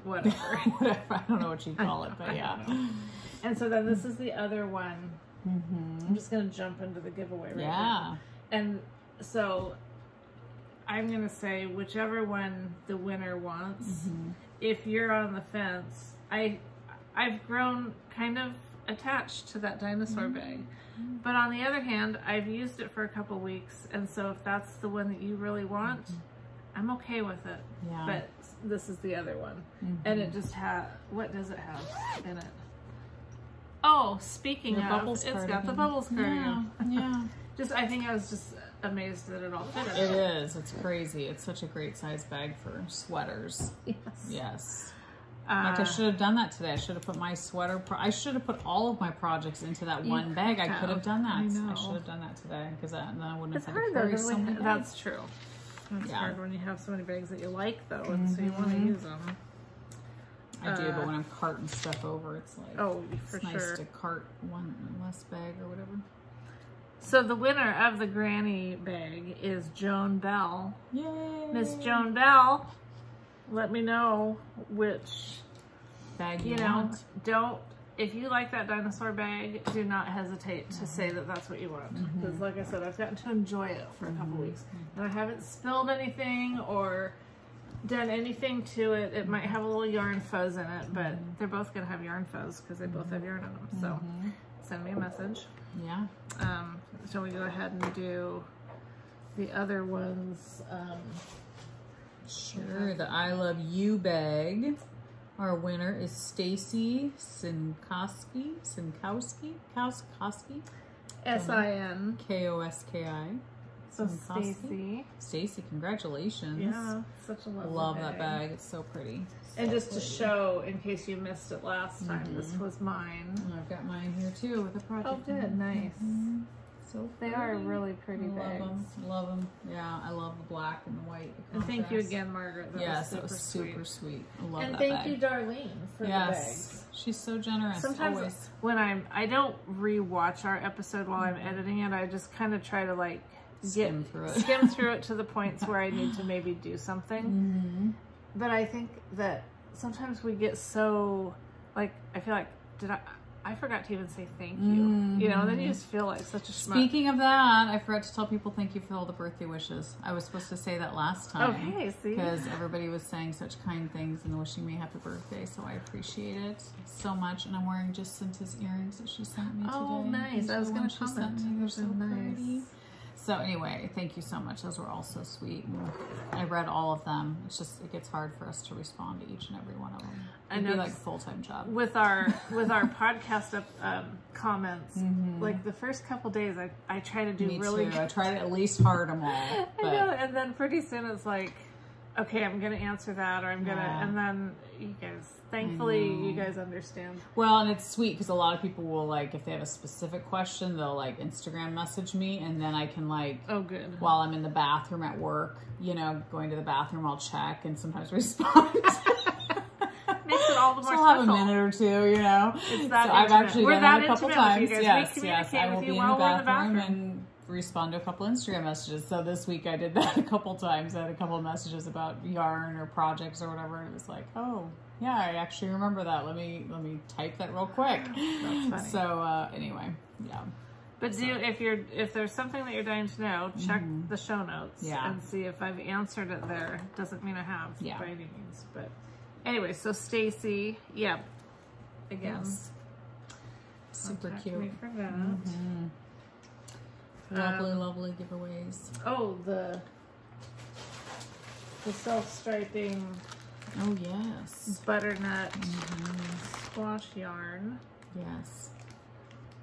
S1: whatever.
S2: I don't know what you call it, but yeah.
S1: And so then this is the other one. I'm just going to jump into the giveaway right now. And so I'm going to say whichever one the winner wants. If you're on the fence, I've grown kind of attached to that dinosaur bag. But on the other hand, I've used it for a couple weeks, and so if that's the one that you really want, I'm okay with it.
S2: Yeah.
S1: But this is the other one. And it just what does it have in it? Oh, speaking of, it's got the bubbles cardigan.
S2: Yeah.
S1: I think I was just amazed that it all fit in.
S2: It is. It's crazy. It's such a great size bag for sweaters. Yes. Like I should have done that today. I should have put my sweater. I should have put all of my projects into that one bag. I could have done that. I should have done that today because then I wouldn't have had to carry so many bags.
S1: That's true. It's hard when you have so many bags that you like, though, and so you want to use them.
S2: I do, but when I'm carting stuff over, it's like
S1: it's
S2: nice to cart one less bag or whatever.
S1: So the winner of the granny bag is Joan Bell.
S2: Yay!
S1: Miss Joan Bell, let me know which
S2: bag you want.
S1: If you like that dinosaur bag, do not hesitate to say that that's what you want. Because like I said, I've gotten to enjoy it for a couple weeks. And I haven't spilled anything or done anything to it. It might have a little yarn fuzz in it, but they're both going to have yarn fuzz because they both have yarn in them. So send me a message.
S2: Yeah.
S1: So we go ahead and do the other ones.
S2: Sure. The I Love You bag. Our winner is Stacy Sinkowski.
S1: S-I-N-K-O-S-K-I. So Stacy,
S2: congratulations.
S1: Yeah, such a lovely
S2: love that bag. It's so pretty.
S1: And just to show, in case you missed it last time, this was mine.
S2: And I've got mine here too with a project.
S1: Oh, good, nice.
S2: So
S1: they are really pretty bags.
S2: Love them. Yeah, I love the black and the white. The
S1: and thank you again, Margaret.
S2: That was super sweet. I love
S1: and
S2: that
S1: thank
S2: bag.
S1: you, Darlene, for the bags.
S2: She's so generous.
S1: Sometimes when I don't re-watch our episode while I'm editing it, I just kind of try to skim through it to the points where I need to maybe do something. But I think that sometimes we get so I feel like I forgot to even say thank you. And then you just feel like such a schmuck.
S2: Speaking of that, I forgot to tell people thank you for all the birthday wishes. I was supposed to say that last time.
S1: Okay, see?
S2: Because everybody was saying such kind things and wishing me happy birthday, so I appreciate it so much. And I'm wearing Jacinta's earrings that she sent me today.
S1: Oh, nice. I was going to comment.
S2: They're so pretty. So anyway, thank you so much. Those were all so sweet. And I read all of them. It's just, it gets hard for us to respond to each and every one of them. It'd be like a full-time job.
S1: With our podcast comments, like the first couple days, I try to do really good.
S2: I try to at least heart them all.
S1: But... I know, and then pretty soon it's like, okay, I'm going to answer that, or I'm going to, and then you guys, thankfully, you guys understand.
S2: Well, and it's sweet because a lot of people will, if they have a specific question, they'll, Instagram message me, and then I can,
S1: oh, good.
S2: While I'm in the bathroom at work, going to the bathroom, I'll check and sometimes respond.
S1: Makes it all the more special.
S2: I'll have a minute or two,
S1: It's that
S2: so I've actually done it a couple times.
S1: Yes,
S2: I will be in the bathroom and respond to a couple Instagram messages. So this week I did that a couple times. I had a couple of messages about yarn or projects or whatever, and it was like, oh yeah, I actually remember that. Let me type that real quick.
S1: That's funny.
S2: So anyway, yeah.
S1: But if there's something that you're dying to know, check the show notes and see if I've answered it there. Doesn't mean I have by any means, but anyway. So Stacy, again,
S2: super cute.
S1: Me for that.
S2: Lovely giveaways.
S1: Oh, the self-striping.
S2: Oh yes.
S1: Butternut squash yarn.
S2: Yes.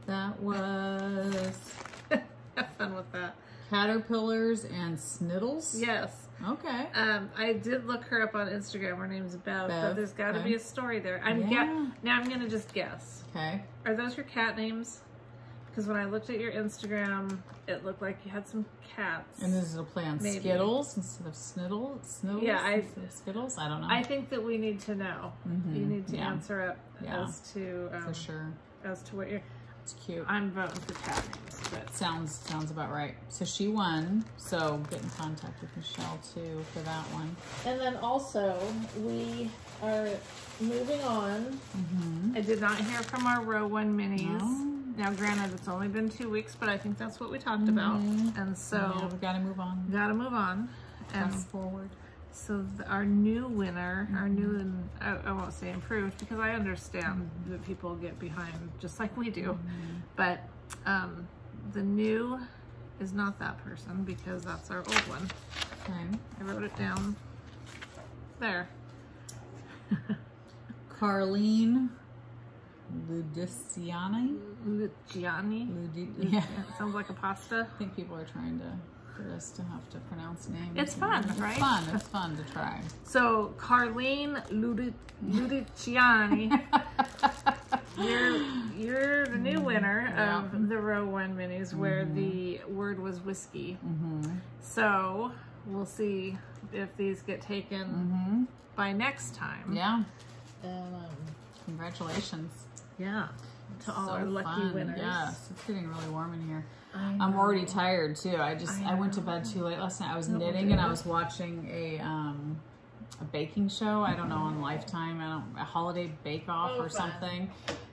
S2: That was
S1: have fun with that.
S2: Caterpillars and Sniddles.
S1: Yes.
S2: Okay.
S1: I did look her up on Instagram. Her name's Bev, but there's got to be a story there. Now I'm gonna just guess.
S2: Okay.
S1: Are those your cat names? Because when I looked at your Instagram, it looked like you had some cats.
S2: And this is a play on Skittles instead of Sniddles?
S1: Yeah,
S2: instead of Skittles? I don't know.
S1: I think that we need to know. You need to answer up as to...
S2: for sure.
S1: As to what you're...
S2: It's cute.
S1: I'm voting for cat names, but
S2: Sounds about right. So she won. So get in contact with Michelle too for that one.
S1: And then also we are moving on. I did not hear from our row 1 minis.
S2: No.
S1: Now, granted, it's only been 2 weeks, but I think that's what we talked about. And so
S2: Yeah, we gotta move on.
S1: gotta move on. And
S2: Fast forward.
S1: so our new winner, our new, and I won't say improved because I understand that people get behind just like we do. But the new is not that person because that's our old one.
S2: Okay.
S1: I wrote it down there.
S2: Carlene Ludiciani.
S1: Luciani.
S2: Yeah.
S1: It sounds like a pasta.
S2: I think people are trying to get us to have to pronounce names.
S1: It's fun, right?
S2: It's fun to try.
S1: So Carlene Ludiciani, you're the new winner of the row 1 minis where the word was whiskey. So we'll see if these get taken by next time.
S2: Yeah.
S1: And,
S2: Congratulations.
S1: yeah, to all our lucky winners.
S2: Yes, it's getting really warm in here. I'm already tired too. I went to bed too late last night. I was knitting and I was watching a baking show. I don't know, on Lifetime. A holiday bake off or something.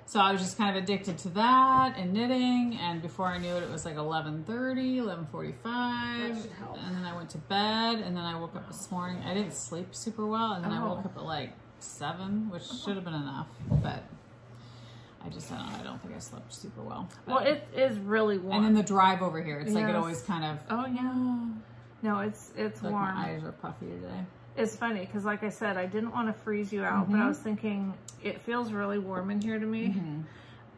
S2: So I was just kind of addicted to that and knitting. And before I knew it, it was like 11:30, 11:45.
S1: That should help.
S2: And then I went to bed. And then I woke up this morning. I didn't sleep super well. And then I woke up at like 7, which should have been enough. But I don't think I slept super well. But,
S1: Well, it is really warm.
S2: and then the drive over here, it's like it always kind of.
S1: Oh yeah. No, it's
S2: Like
S1: warm.
S2: my eyes are puffy today.
S1: It's funny because, like I said, I didn't want to freeze you out, but I was thinking it feels really warm in here to me.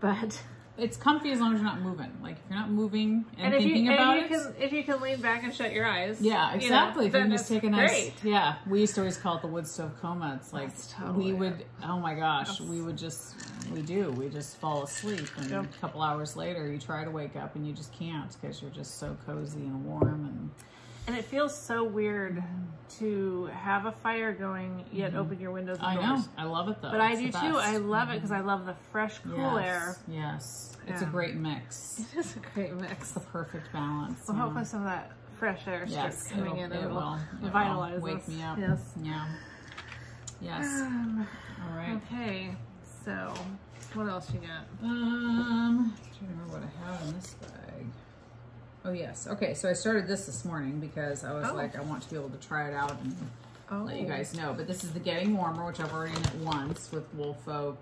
S1: But
S2: It's comfy as long as you're not moving. Like if you're not moving and
S1: if
S2: thinking
S1: you,
S2: about
S1: and if you can lean back and shut your eyes,
S2: yeah, exactly. If you can
S1: then
S2: just
S1: it's
S2: take a nice,
S1: great.
S2: yeah. We used to always call it the wood stove coma. It's like
S1: That's totally
S2: we would, oh my gosh,
S1: Yes.
S2: we just fall asleep, and a couple hours later you try to wake up and you just can't because you're just so cozy and warm
S1: And it feels so weird to have a fire going yet open your windows and
S2: I
S1: doors.
S2: know, I love it though.
S1: But I
S2: It's
S1: do
S2: the
S1: too.
S2: best.
S1: I love it because I love the fresh, cool air.
S2: Yes, it's a
S1: Yeah.
S2: great mix.
S1: It is a great mix.
S2: It's the perfect balance.
S1: So
S2: yeah.
S1: hopefully some of that fresh air starts coming in and
S2: it
S1: it'll
S2: will
S1: vitalize
S2: wake
S1: us.
S2: me up.
S1: Yes.
S2: Yeah. Yes. All right.
S1: Okay. So, what else you got?
S2: I'm trying to remember what I have in this bag. Oh yes. Okay, so I started this morning because I was like, I want to be able to try it out and let you guys know. But this is the Getting Warmer, which I've already knit once with Woolfolk.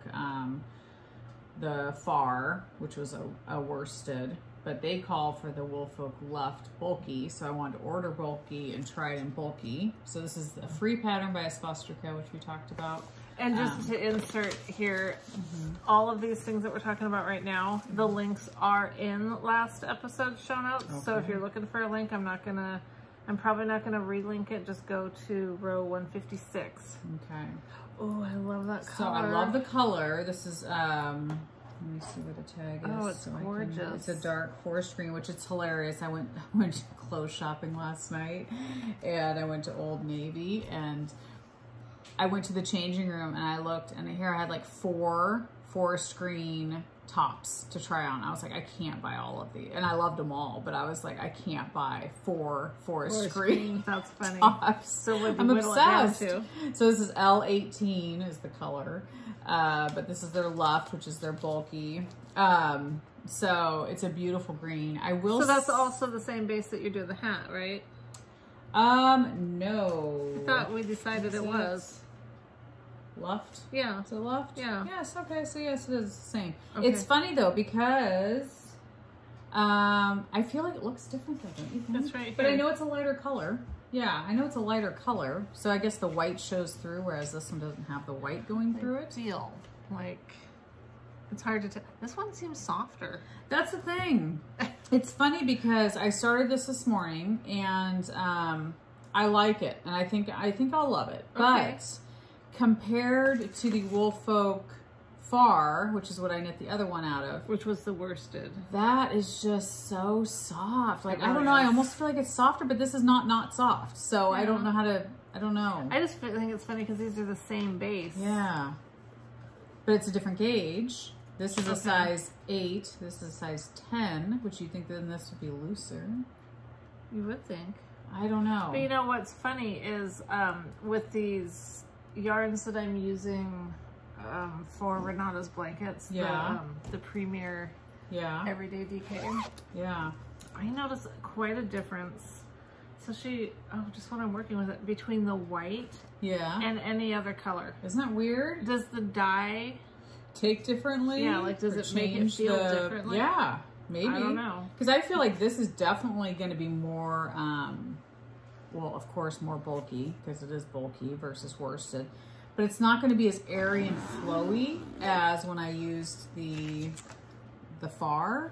S2: The Far, which was a worsted, but they call for the Woolfolk Luft bulky, so I wanted to order bulky and try it in bulky. So this is a free pattern by Esfostrica, which we talked about.
S1: And just to insert here, all of these things that we're talking about right now, the links are in last episode's show notes. So if you're looking for a link, I'm probably not gonna relink it. Just go to row 156.
S2: Okay.
S1: Oh, I love that color.
S2: So I love the color. This is, let me see what the tag is.
S1: Oh, it's gorgeous.
S2: It's a dark forest green, which is hilarious. I went clothes shopping last night, and I went to Old Navy, and I went to the changing room, and I looked, and here I had like 4 forest green tops to try on. I was like, I can't buy all of these, and I loved them all, but I was like, I can't buy 4 forest green.
S1: That's funny.
S2: Tops.
S1: So what
S2: I'm
S1: you whittle it down
S2: obsessed.
S1: to?
S2: So this is L18 is the color, but this is their Luft, which is their bulky. So it's a beautiful green. I will.
S1: So that's also the same base that you do the hat, right?
S2: No.
S1: I thought we decided it was.
S2: Luft?
S1: Yeah.
S2: Is it Luft?
S1: Yeah.
S2: Yes, okay, so yes, it is the same.
S1: Okay.
S2: It's funny though, because I feel like it looks different though, don't you think?
S1: That's right
S2: But I
S1: here.
S2: know it's a lighter color. Yeah, I know it's a lighter color. So I guess the white shows through, whereas this one doesn't have the white going through it.
S1: Deal. Like, it's hard to tell. This one seems softer.
S2: That's the thing. It's funny because I started this morning, and I like it, and I think I'll love it.
S1: Okay.
S2: But compared to the Woolfolk Far, which is what I knit the other one out of,
S1: Which was the worsted.
S2: that is just so soft. Like,
S1: It
S2: I don't
S1: really
S2: know, I
S1: is.
S2: almost feel like it's softer, but this is not soft. So I don't know how to, I don't know.
S1: I just think it's funny because these are the same base.
S2: Yeah. But it's a different gauge. This is a size 8. This is a size 10, which you think then this would be looser.
S1: You would think.
S2: I don't know.
S1: But you know what's funny is with these yarns that I'm using for Renata's blankets, the Premier Everyday DK.
S2: Yeah.
S1: I noticed quite a difference. Especially just when I'm working with it, between the white and any other color.
S2: Isn't that weird?
S1: Does the dye
S2: take differently?
S1: Yeah, like does it make it feel differently?
S2: Yeah, maybe.
S1: I don't know.
S2: Because I feel like this is definitely going to be more, well, of course, more bulky because it is bulky versus worsted. But it's not going to be as airy and flowy as when I used the far.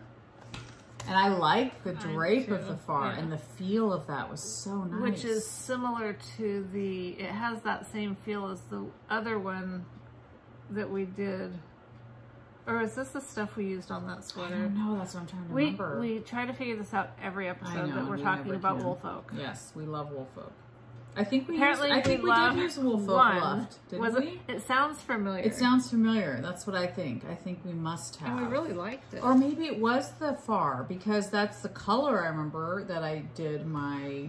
S2: And I like the drape of the far, and the feel of that was so nice.
S1: Which is similar to it has that same feel as the other one that we did. Or is this the stuff we used on that sweater?
S2: I don't know, that's what I'm trying to remember.
S1: We try to figure this out every episode that we're talking about Woolfolk.
S2: Yes, we love Woolfolk. I think we
S1: did use
S2: Woolfolk Luft, didn't we?
S1: It sounds familiar.
S2: It sounds familiar. That's what I think. I think we must have.
S1: And we really liked it.
S2: Or maybe it was the far, because that's the color I remember that I did my...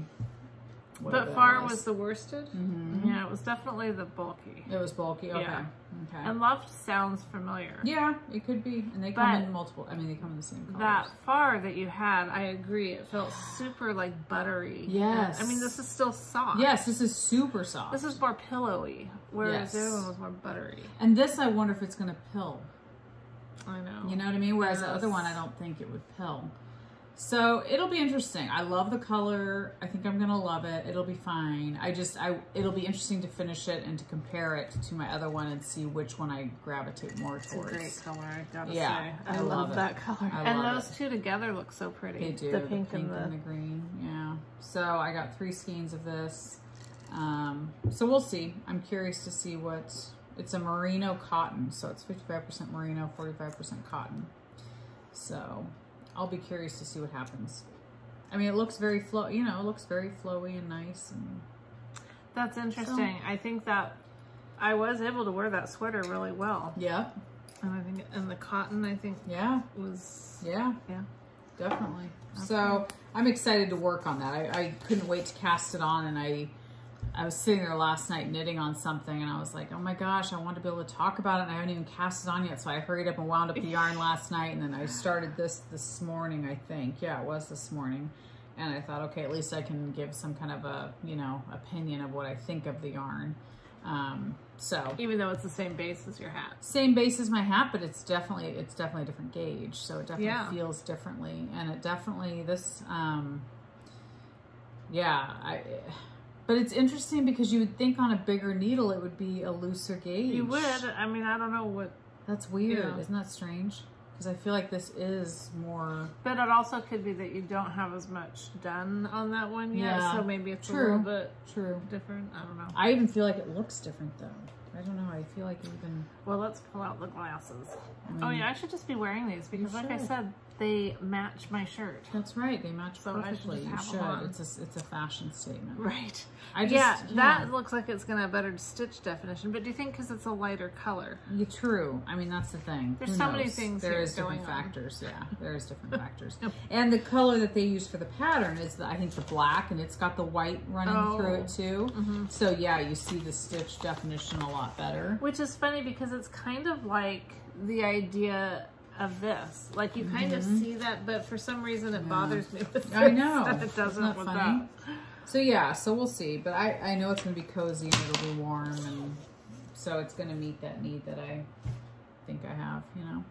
S1: But far was the worsted? Mm-hmm. Yeah, it was definitely the bulky.
S2: It was bulky? Okay.
S1: Yeah.
S2: Okay.
S1: And Luft sounds familiar.
S2: Yeah, it could be. And they come in multiple, they come in the same colors.
S1: That far that you had, I agree, it felt super like buttery.
S2: Yes.
S1: And, this is still soft.
S2: Yes, this is super soft.
S1: This is more pillowy, whereas the other one was more buttery.
S2: And this, I wonder if it's going to pill.
S1: I know.
S2: You know what I mean? Whereas the other one, I don't think it would pill. So it'll be interesting. I love the color. I think I'm gonna love it. It'll be fine. It'll be interesting to finish it and to compare it to my other one and see which one I gravitate more towards.
S1: It's a great color, I gotta say. I love that color.
S2: And
S1: those two together look so pretty.
S2: They do.
S1: The pink
S2: and the green. Yeah. So I got 3 skeins of this. So we'll see. I'm curious to see it's a merino cotton. So it's 55% merino, 45% cotton. So I'll be curious to see what happens. It looks very it looks very flowy and nice. And
S1: that's interesting. I think that I was able to wear that sweater really well.
S2: Yeah.
S1: And the cotton, I think, was...
S2: Yeah. Definitely. Okay. So I'm excited to work on that. I couldn't wait to cast it on, and I was sitting there last night knitting on something, and I was like, oh my gosh, I want to be able to talk about it, and I haven't even cast it on yet. So I hurried up and wound up the yarn last night, and then I started this morning, I think. Yeah, it was this morning. And I thought, okay, at least I can give some kind of a, opinion of what I think of the yarn. So
S1: even though it's the same base as your hat.
S2: Same base as my hat, but it's definitely a different gauge. So it definitely feels differently. And it definitely, but it's interesting because you would think on a bigger needle it would be a looser gauge.
S1: You would. I don't know what...
S2: That's weird. Yeah. Isn't that strange? Because I feel like this is more...
S1: But it also could be that you don't have as much done on that one yet.
S2: Yeah.
S1: So maybe it's a little bit
S2: different.
S1: I don't know.
S2: I even feel like it looks different though. I don't know. I feel like even...
S1: Well, let's pull out the glasses. I should just be wearing these because like I said, they match my shirt.
S2: That's right. They match perfectly. You should.
S1: On.
S2: It's a fashion statement.
S1: Right. That looks like it's going to have better stitch definition. But do you think because it's a lighter color?
S2: Yeah, true. That's the thing.
S1: There's so many things.
S2: There is different factors. Yeah, there is different factors. And the color that they use for the pattern is, I think, the black, and it's got the white running through it too. Mm-hmm. So yeah, you see the stitch definition a lot better.
S1: Which is funny because it's kind of like the idea of this. Like you kind of see that, but for some reason it bothers me with this.
S2: I know.
S1: It doesn't with that.
S2: So yeah, so we'll see. But I know it's going to be cozy and it'll be warm, and so it's going to meet that need that I think I have,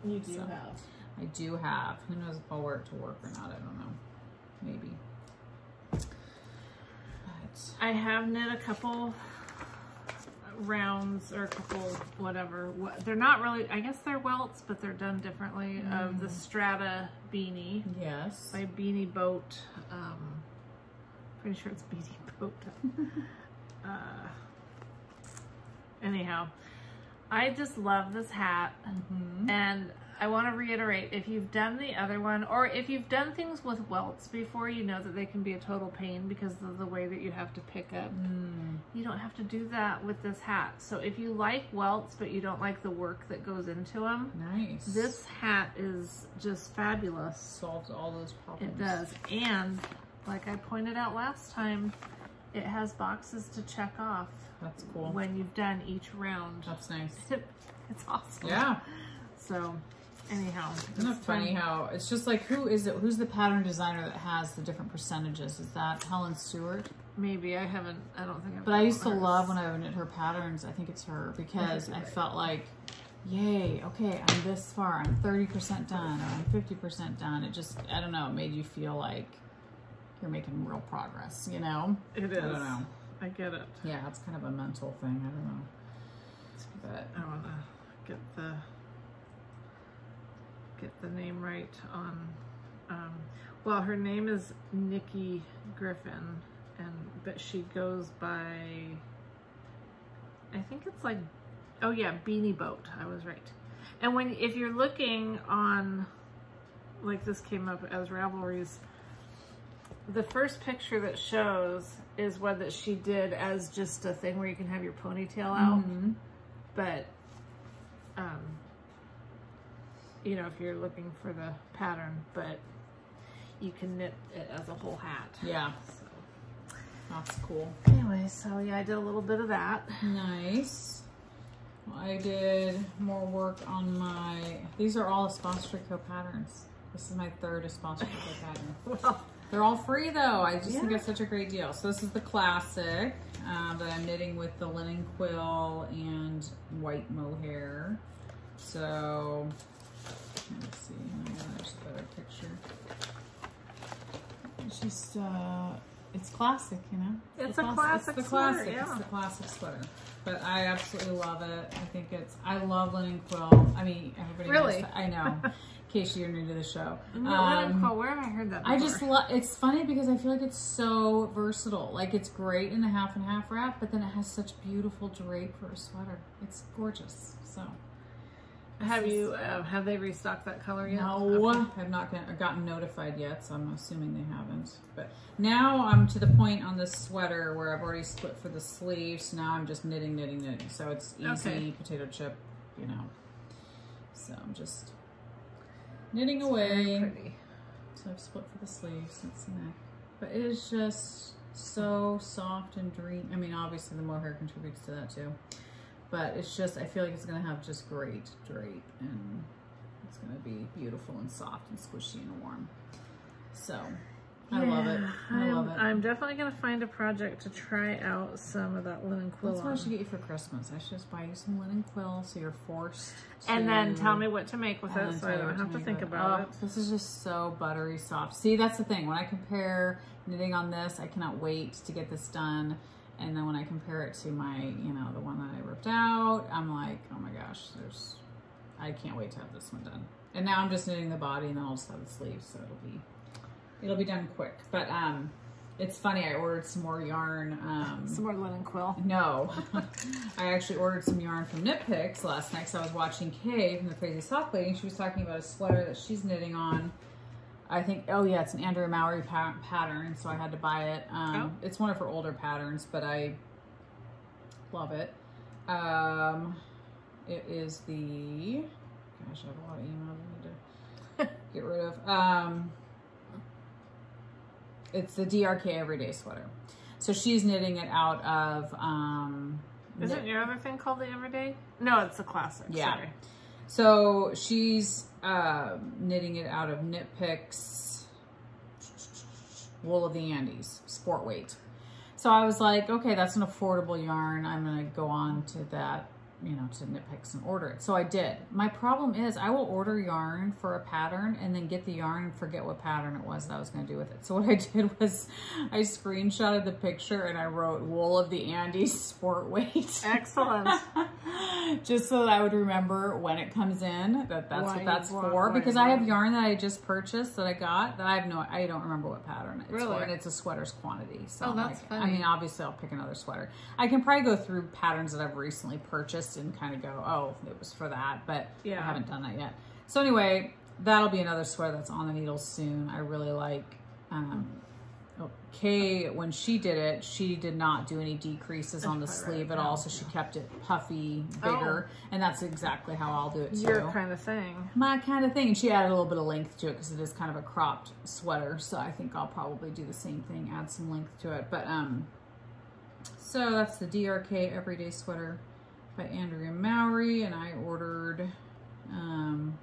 S1: You do have.
S2: I do have. Who knows if I'll wear it to work or not? I don't know. Maybe. But
S1: I have knit a couple rounds or a couple whatever. They're not really, I guess they're welts, but they're done differently. Of the Strata beanie.
S2: Yes.
S1: By Beanie Boat. Pretty sure it's Beanie Boat. Anyhow, I just love this hat, and I want to reiterate, if you've done the other one, or if you've done things with welts before, you know that they can be a total pain because of the way that you have to pick up. You don't have to do that with this hat. So if you like welts, but you don't like the work that goes into them,
S2: nice.
S1: This hat is just fabulous.
S2: Solves all those problems.
S1: It does. And like I pointed out last time, it has boxes to check off.
S2: That's cool.
S1: When you've done each round.
S2: That's nice.
S1: It's awesome.
S2: Yeah.
S1: So anyhow.
S2: Isn't it funny how it's just like, who is it? Who's the pattern designer that has the different percentages? Is that Helen Stewart?
S1: Maybe. I don't think I've
S2: But I used to love when I would knit her patterns. I think it's her because I felt like, yay, okay, I'm this far. I'm 30% done or I'm 50% done. It just, I don't know, it made you feel like you're making real progress, you know?
S1: It is.
S2: I don't know.
S1: I get it.
S2: Yeah, it's kind of a mental thing. I don't know. But
S1: I want to get the name right on, well, her name is Nikki Griffin, but she goes by, I think it's like, oh yeah, Beanie Boat. I was right. And if you're looking on, like this came up as Ravelries, the first picture that shows is one that she did as just a thing where you can have your ponytail out. But, you know, if you're looking for the pattern, but you can knit it as a whole hat.
S2: yeah,
S1: So.
S2: that's cool.
S1: Anyway, so yeah, I did a little bit of that.
S2: Nice. Well, I did more work on these are all Esponstrico patterns. This is my third Esponstrico pattern.
S1: Well,
S2: they're all free though. I just think it's such a great deal. So this is the classic that I'm knitting with the linen quill and white mohair. So let's see. There's a better picture. It's just it's classic, you know.
S1: It's a classic sweater, yeah.
S2: It's the classic sweater. But I absolutely love it. I think I love linen quill. I mean, everybody knows that. I know. In case you're new to the show.
S1: Linen quill, where have I heard that before?
S2: I just love, it's funny because I feel like it's so versatile. Like it's great in the half and half wrap, but then it has such beautiful drape for a sweater. It's gorgeous. So.
S1: Have they restocked that color yet?
S2: No, okay. I've not gotten notified yet, so I'm assuming they haven't. But now I'm to the point on this sweater where I've already split for the sleeves. So now I'm just knitting. So it's easy potato chip, you know. So I'm just knitting away.
S1: Pretty.
S2: So I've split for the sleeves. That's the neck. But it is just so soft and dreamy. I mean, obviously the mohair contributes to that too. But it's just, I feel like it's going to have just great drape and it's going to be beautiful and soft and squishy and warm. So, I love it. I love it.
S1: I'm definitely going to find a project to try out some of that linen quill.
S2: That's what I should get you for Christmas. I should just buy you some linen quill so you're forced to...
S1: And then tell me what to make with it so I don't have to think about it.
S2: This is just so buttery soft. See, that's the thing. When I compare knitting on this, I cannot wait to get this done. And then when I compare it to my, you know, the one that I ripped out, I'm like, oh my gosh, I can't wait to have this one done. And now I'm just knitting the body and then I'll just have the sleeves, so it'll be done quick. But it's funny, I ordered some more yarn.
S1: Some more linen quill.
S2: No, I actually ordered some yarn from Knit Picks last night because I was watching Kay from the Crazy Sock Lady and she was talking about a sweater that she's knitting on. I think, oh yeah, it's an Andrea Mowry pattern, so I had to buy it. It's one of her older patterns, but I love it. It is the, gosh, I have a lot of emails I need to get rid of. It's the DRK Everyday Sweater. So she's knitting it out of...
S1: Isn't your other thing called the Everyday? No, it's the classic.
S2: Yeah.
S1: Sorry.
S2: So she's knitting it out of Knit Picks Wool of the Andes, sport weight. So I was like, okay, that's an affordable yarn. I'm going to go on to that, you know, to Knit Picks and order it. So I did. My problem is I will order yarn for a pattern and then get the yarn and forget what pattern it was that I was going to do with it. So what I did was I screenshotted the picture and I wrote Wool of the Andes sport weight.
S1: Excellent.
S2: Just so that I would remember when it comes in that's what that's for. Because I have yarn that I just purchased that I got that I don't remember what pattern it's for, and it's a sweater's quantity. So
S1: that's funny.
S2: I mean, obviously I'll pick another sweater. I can probably go through patterns that I've recently purchased and kind of go, oh, it was for that, but I haven't done that yet. So anyway, that'll be another sweater that's on the needles soon. I really like, Kay, when she did it, she did not do any decreases on the sleeve at all. So she kept it puffy, bigger. And that's exactly how I'll do it too.
S1: Your kind of thing.
S2: My kind of thing. And she added a little bit of length to it because it is kind of a cropped sweater. So I think I'll probably do the same thing, add some length to it. But, so that's the DRK Everyday Sweater by Andrea Mowry. And I ordered, I'm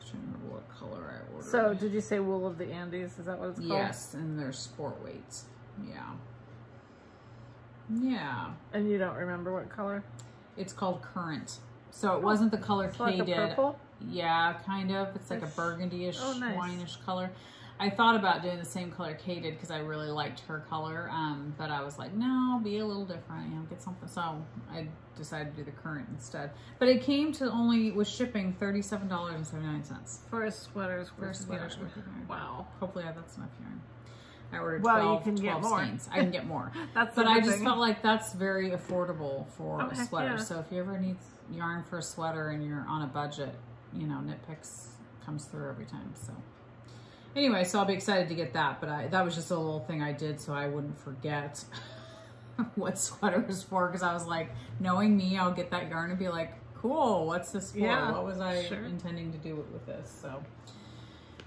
S2: trying to remember what color I ordered.
S1: So did you say Wool of the Andes? Is that what it's called?
S2: Yes, and they're sport weights. Yeah. Yeah.
S1: And you don't remember what color?
S2: It's called Current. So it wasn't the color Kay
S1: like a
S2: did.
S1: purple?
S2: Yeah, kind of. It's like a burgundy-ish,
S1: nice.
S2: wine-ish color. I thought about doing the same color Kay did because I really liked her color, but I was like, no, be a little different, you know, get something. So I decided to do the Current instead. But it came to only, with shipping, $37.79.
S1: For a sweater's worth of yarn.
S2: Wow. Hopefully that's enough yarn. I ordered 12,
S1: well, you can 12 get more.
S2: skeins. I can get more.
S1: But
S2: I just felt like that's very affordable for a sweater.
S1: Yeah.
S2: So if you ever need yarn for a sweater and you're on a budget, you know, Knit Picks comes through every time. So anyway, so I'll be excited to get that. But that was just a little thing I did so I wouldn't forget what sweater is for. Because I was like, knowing me, I'll get that yarn and be like, cool, what's this for?
S1: Yeah,
S2: what was I intending to do with this? So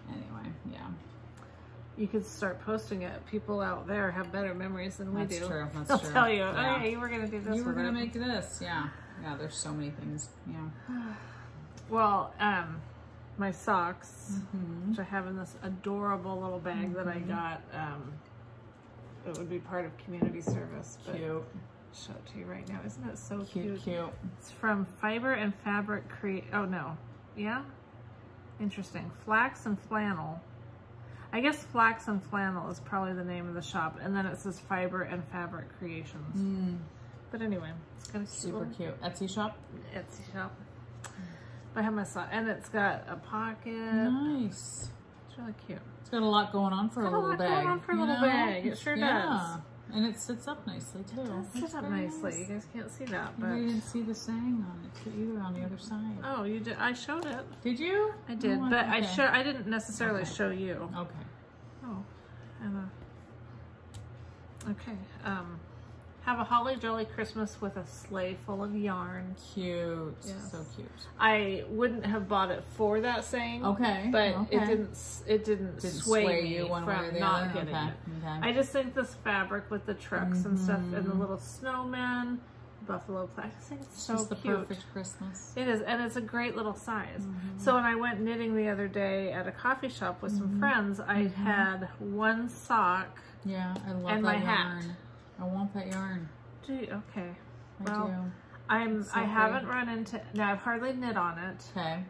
S2: anyway, yeah.
S1: You could start posting it. People out there have better memories than we do.
S2: That's true.
S1: They'll tell you, oh yeah, you were going to do this.
S2: You were going to make this. Yeah. Yeah, there's so many things. Yeah.
S1: Well, my socks, which I have in this adorable little bag that I got, it would be part of community service. But
S2: cute.
S1: I'll show it to you right now. Isn't it so cute?
S2: Cute.
S1: It's from Fiber and Fabric Oh, no. Yeah? Interesting. Flax and Flannel. I guess Flax and Flannel is probably the name of the shop. And then it says Fiber and Fabric Creations. But anyway, it's kind of
S2: super cute. Etsy shop?
S1: Etsy shop. But I have my sock. And it's got a pocket.
S2: Nice.
S1: It's really cute.
S2: It's got a lot going on for a little bag.
S1: Going on for a little bag. It sure does.
S2: And it sits up nicely too.
S1: It does sit up nicely. Nice. You guys can't see that, but
S2: you didn't see the saying on it either on the other side.
S1: Oh, you did. I showed it.
S2: Did you?
S1: I did, but I didn't necessarily show you.
S2: Okay.
S1: Oh, and okay. Have a holly jolly Christmas with a sleigh full of yarn.
S2: Cute. Yes. So cute.
S1: I wouldn't have bought it for that saying.
S2: Okay.
S1: But it didn't sway me
S2: you one
S1: from
S2: way or the
S1: not
S2: other.
S1: getting it.
S2: Okay.
S1: I just think this fabric with the trucks and stuff and the little snowman, buffalo plaid, I think it's so
S2: just the
S1: cute.
S2: perfect Christmas.
S1: It is, and it's a great little size. So when I went knitting the other day at a coffee shop with some friends, I had one sock.
S2: Yeah, I love
S1: and
S2: that
S1: my
S2: yarn.
S1: hat.
S2: I want that yarn.
S1: Okay.
S2: I do.
S1: I haven't run into, now I've hardly knit on it.
S2: Okay.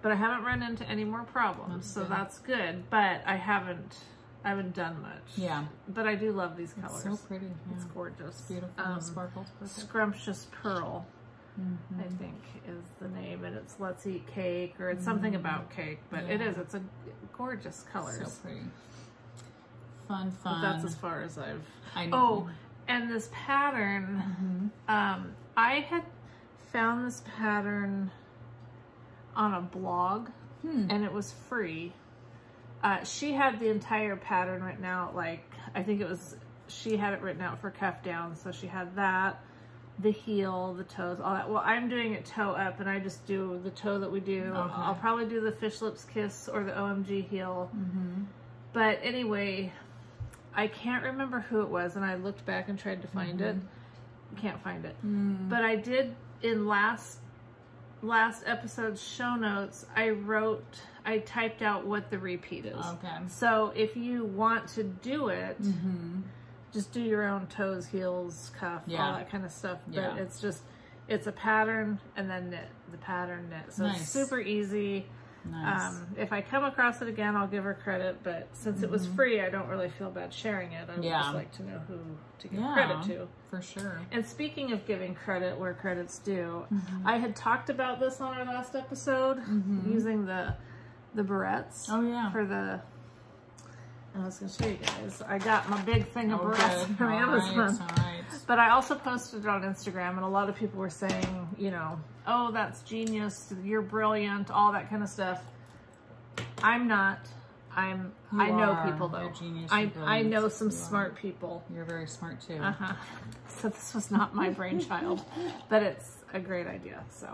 S1: But I haven't run into any more problems, so that's good. But I haven't done much.
S2: Yeah.
S1: But I do love these colors.
S2: It's so pretty. Yeah.
S1: It's gorgeous.
S2: It's beautiful. Sparkles.
S1: Scrumptious Pearl, I think is the name, and it's Let's Eat Cake, or it's something about cake. But it is. It's a gorgeous colors.
S2: So pretty. Fun.
S1: But that's as far as I've.
S2: I know.
S1: Oh. And this pattern, I had found this pattern on a blog, and it was free. She had the entire pattern written out, like, I think it was, she had it written out for cuff down, so she had that, the heel, the toes, all that. Well, I'm doing it toe up, and I just do the toe that we do. Okay. I'll probably do the Fish Lips Kiss or the OMG heel. But anyway, I can't remember who it was, and I looked back and tried to find it. Can't find it. But I did, in last episode's show notes, I typed out what the repeat is.
S2: Okay.
S1: So if you want to do it, just do your own toes, heels, cuff, all that kind of stuff. But it's a pattern and then knit, the pattern knit. So it's super easy. Nice. If I come across it again, I'll give her credit, but since it was free, I don't really feel bad sharing it. I would just like to know who to give credit to.
S2: For sure. And
S1: speaking of giving credit where credit's due, I had talked about this on our last episode, using the barrettes.
S2: Oh, yeah.
S1: For the, and I was going to show you guys. I got my big thing of barrettes from Amazon.
S2: All right.
S1: But I also posted it on Instagram, and a lot of people were saying, you know, oh, that's genius, you're brilliant, all that kind of stuff. I'm not. I know people though.
S2: You're genius,
S1: I know some smart people.
S2: You're very smart too.
S1: So this was not my brainchild, but it's a great idea. So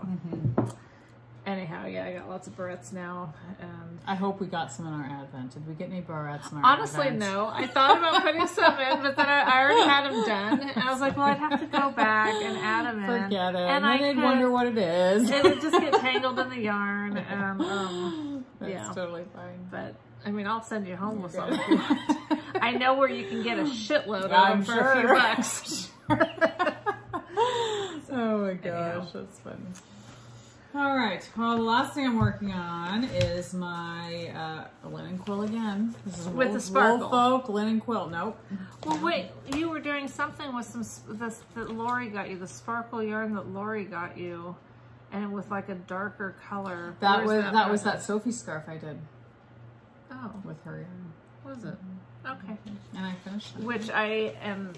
S1: anyhow, yeah, I got lots of barrettes now, and
S2: I hope we got some in our advent. Did we get any barrettes in our
S1: honestly,
S2: advent?
S1: no. I thought about putting some in, but then I already had them done, and I was like, well, I'd have to go back and add them in.
S2: Forget it. And then they'd wonder what it is.
S1: It would just get tangled in the yarn, and
S2: That's totally fine.
S1: But I mean, I'll send you home with some if you want. I know where you can get a shitload of them
S2: I'm
S1: for
S2: sure.
S1: a few bucks.
S2: Oh my gosh, that's funny. All right, well, the last thing I'm working on is my linen quill again. This is
S1: With the sparkle.
S2: Woolfolk linen quill. Nope.
S1: Well, wait, you were doing something with that Lori got you, the sparkle yarn that Lori got you, and with like a darker color.
S2: That was that Sophie scarf I did.
S1: Oh,
S2: with her yarn.
S1: Was it? Okay.
S2: And I finished it.
S1: Which I am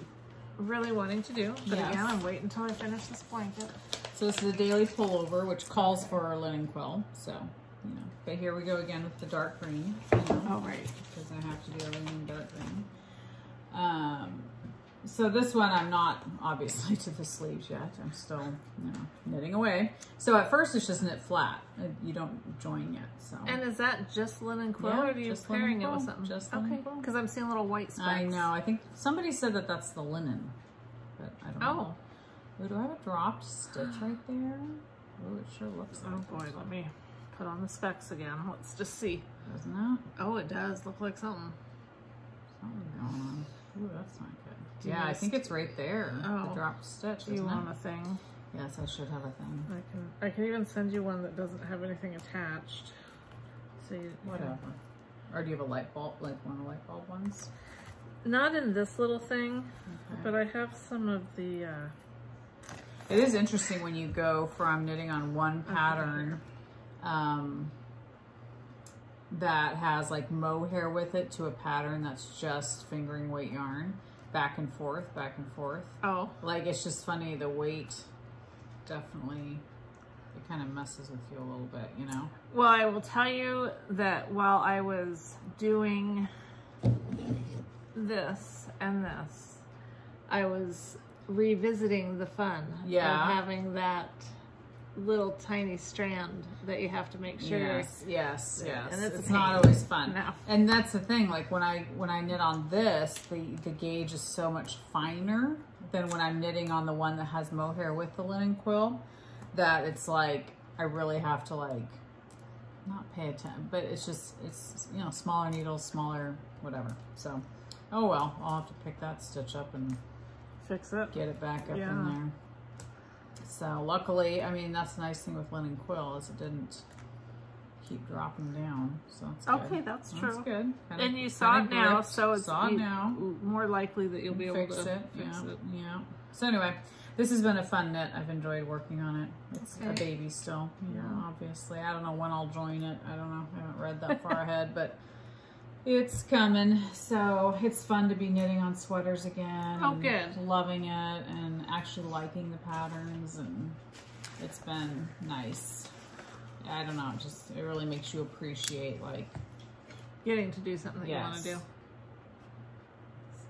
S1: really wanting to do, but
S2: Yes.
S1: again, I'm waiting until I finish this blanket.
S2: So this is a daily pullover, which calls for a linen quill. So, you know, but here we go again with the dark green. You know,
S1: Oh, right.
S2: because I have to do everything in dark green. So this one I'm not obviously to the sleeves yet. I'm still, you know, knitting away. So at first it's just knit flat. You don't join yet. So.
S1: And is that just linen quill,
S2: Yeah,
S1: or are you
S2: just
S1: pairing
S2: linen
S1: it with
S2: quill.
S1: something?
S2: Just linen
S1: okay,
S2: quill.
S1: because I'm seeing little white specks.
S2: I know. I think somebody said that that's the linen, but I don't know. Oh, do I have a dropped stitch right there? Oh, it sure looks like
S1: Oh boy, let me put on the specs again. Let's just see.
S2: Doesn't it?
S1: Oh, it does look like something.
S2: Something's going on. Ooh, that's not good.
S1: You
S2: Yeah, I
S1: missed-
S2: think it's right there.
S1: Oh.
S2: The dropped stitch.
S1: Do you
S2: isn't
S1: want
S2: it?
S1: a thing?
S2: Yes, I should have a thing.
S1: I can even send you one that doesn't have anything attached. So you,
S2: Whatever. Or do you have a light bulb, like one of the light bulb ones?
S1: Not in this little thing,
S2: Okay.
S1: but I have some of the.
S2: It is interesting when you go from knitting on one pattern that has like mohair with it to a pattern that's just fingering weight yarn, back and forth, back and forth.
S1: Oh.
S2: Like, it's just funny, the weight definitely, it kind of messes with you a little bit, you know?
S1: Well, I will tell you that while I was doing this and this, I was revisiting the fun of having that little tiny strand that you have to make sure.
S2: Yes.
S1: And
S2: it's not always fun.
S1: No.
S2: And that's the thing, like when I knit on this, the gauge is so much finer than when I'm knitting on the one that has mohair with the linen quill, that it's like, I really have to like, not pay attention, but it's just, it's, you know, smaller needles, smaller, whatever. So, oh well, I'll have to pick that stitch up and
S1: Fix it.
S2: get it back up in there. So luckily, I mean, that's the nice thing with linen quill is it didn't keep dropping down. So that's good.
S1: Okay, that's true.
S2: That's good.
S1: And you saw it now, so it's
S2: now.
S1: more likely that you'll be able
S2: Fix
S1: to
S2: it.
S1: fix it.
S2: Yeah. So anyway, this has been a fun knit. I've enjoyed working on it. It's a
S1: Okay.
S2: baby still, you know, obviously. I don't know when I'll join it. I don't know. I haven't read that far ahead, but it's coming. So it's fun to be knitting on sweaters again.
S1: Oh,
S2: and
S1: good.
S2: Loving it and actually liking the patterns, and it's been nice. I don't know, it really makes you appreciate, like,
S1: Getting to do something that you want to do.